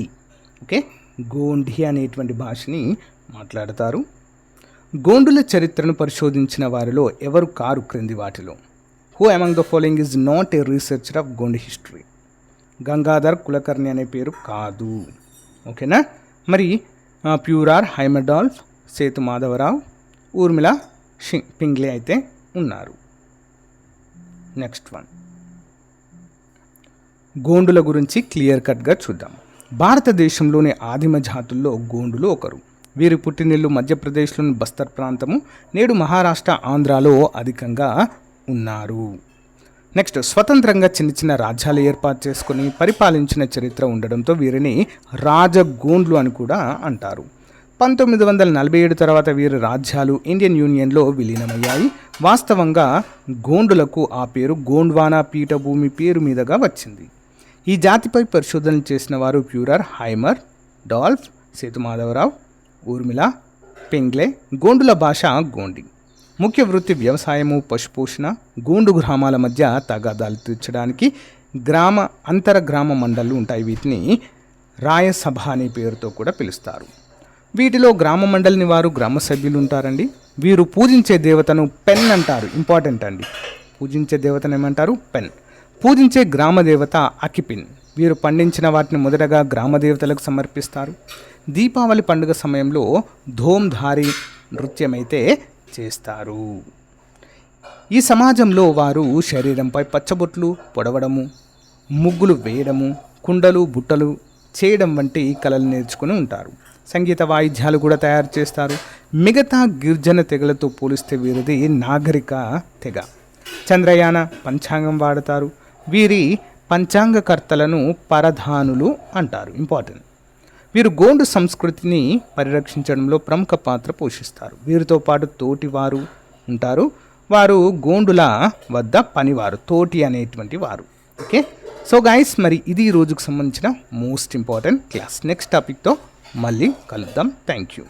ఓకే, గోంఢీ అనేటువంటి భాషని మాట్లాడతారు. గోండుల చరిత్రను పరిశోధించిన వారిలో ఎవరు కారు క్రింది వాటిలో? Who among the following is not a researcher of Gond history? Gangadhar Kulkarni అనే పేరు కాదు. ఓకేనా? మరి ప్యూరార్, హైమడాల్ఫ్, సేతు మాధవరావు, ఊర్మిళ పింగ్లే అయితే ఉన్నారు. నెక్స్ట్ వన్, గోండుల గురించి క్లియర్ కట్గా చూద్దాం. భారతదేశంలోని ఆదిమ జాతుల్లో గోండులు ఒకరు. వీరి పుట్టినిల్లు మధ్యప్రదేశ్లోని బస్తర్ ప్రాంతము, నేడు మహారాష్ట్ర, ఆంధ్రాలో అధికంగా ఉన్నారు. నెక్స్ట్, స్వతంత్రంగా చిన్న చిన్న రాజ్యాలు ఏర్పాటు చేసుకుని పరిపాలించిన చరిత్ర ఉండడంతో వీరిని రాజగోండ్లు అని కూడా అంటారు. 1947 తర్వాత వీరి రాజ్యాలు ఇండియన్ యూనియన్లో విలీనమయ్యాయి. వాస్తవంగా గోండులకు ఆ పేరు గోండ్వానా పీఠభూమి పేరు మీదుగా వచ్చింది. ఈ జాతిపై పరిశోధనలు చేసిన వారు ప్యూరర్, హైమర్ డాల్ఫ్, సేతుమాధవరావు, ఊర్మిళ పింగ్లే. గోండుల భాష గోండి. ముఖ్య వృత్తి వ్యవసాయము, పశుపోషణ. గోండు గ్రామాల మధ్య తగాదాలు తీర్చడానికి అంతర గ్రామ మండళ్ళు ఉంటాయి. వీటిని రాయసభ అనే పేరుతో కూడా పిలుస్తారు. వీటిలో గ్రామ మండలిని వారు గ్రామ సభ్యులు ఉంటారండి. వీరు పూజించే దేవతను పెన్ అంటారు. ఇంపార్టెంట్ అండి. పూజించే దేవతను ఏమంటారు? పెన్. పూజించే గ్రామ దేవత అకిపిన్. వీరు పండించిన వాటిని మొదటగా గ్రామ దేవతలకు సమర్పిస్తారు. దీపావళి పండుగ సమయంలో ధోమ్ధారి నృత్యమైతే చేస్తారు. ఈ సమాజంలో వారు శరీరంపై పచ్చబొట్లు పొడవడము, ముగ్గులు వేయడము, కుండలు బుట్టలు చేయడం వంటి కళలు నేర్చుకుని ఉంటారు. సంగీత వాయిద్యాలు కూడా తయారు చేస్తారు. మిగతా గిరిజన తెగలతో పోలిస్తే వీరిది నాగరిక తెగ. చంద్రయాన పంచాంగం వాడతారు. వీరి పంచాంగకర్తలను పరధానులు అంటారు. ఇంపార్టెంట్. వీరు గోండు సంస్కృతిని పరిరక్షించడంలో ప్రముఖ పాత్ర పోషిస్తారు. వీరితో పాటు తోటివారు ఉంటారు. వారు గోండుల వద్ద పనివారు, తోటి అనేటువంటి వారు. ఓకే, సో గైస్, మరి ఇది ఈ రోజుకు సంబంధించిన మోస్ట్ ఇంపార్టెంట్ క్లాస్. నెక్స్ట్ టాపిక్తో మళ్ళీ కలుద్దాం. Thank you.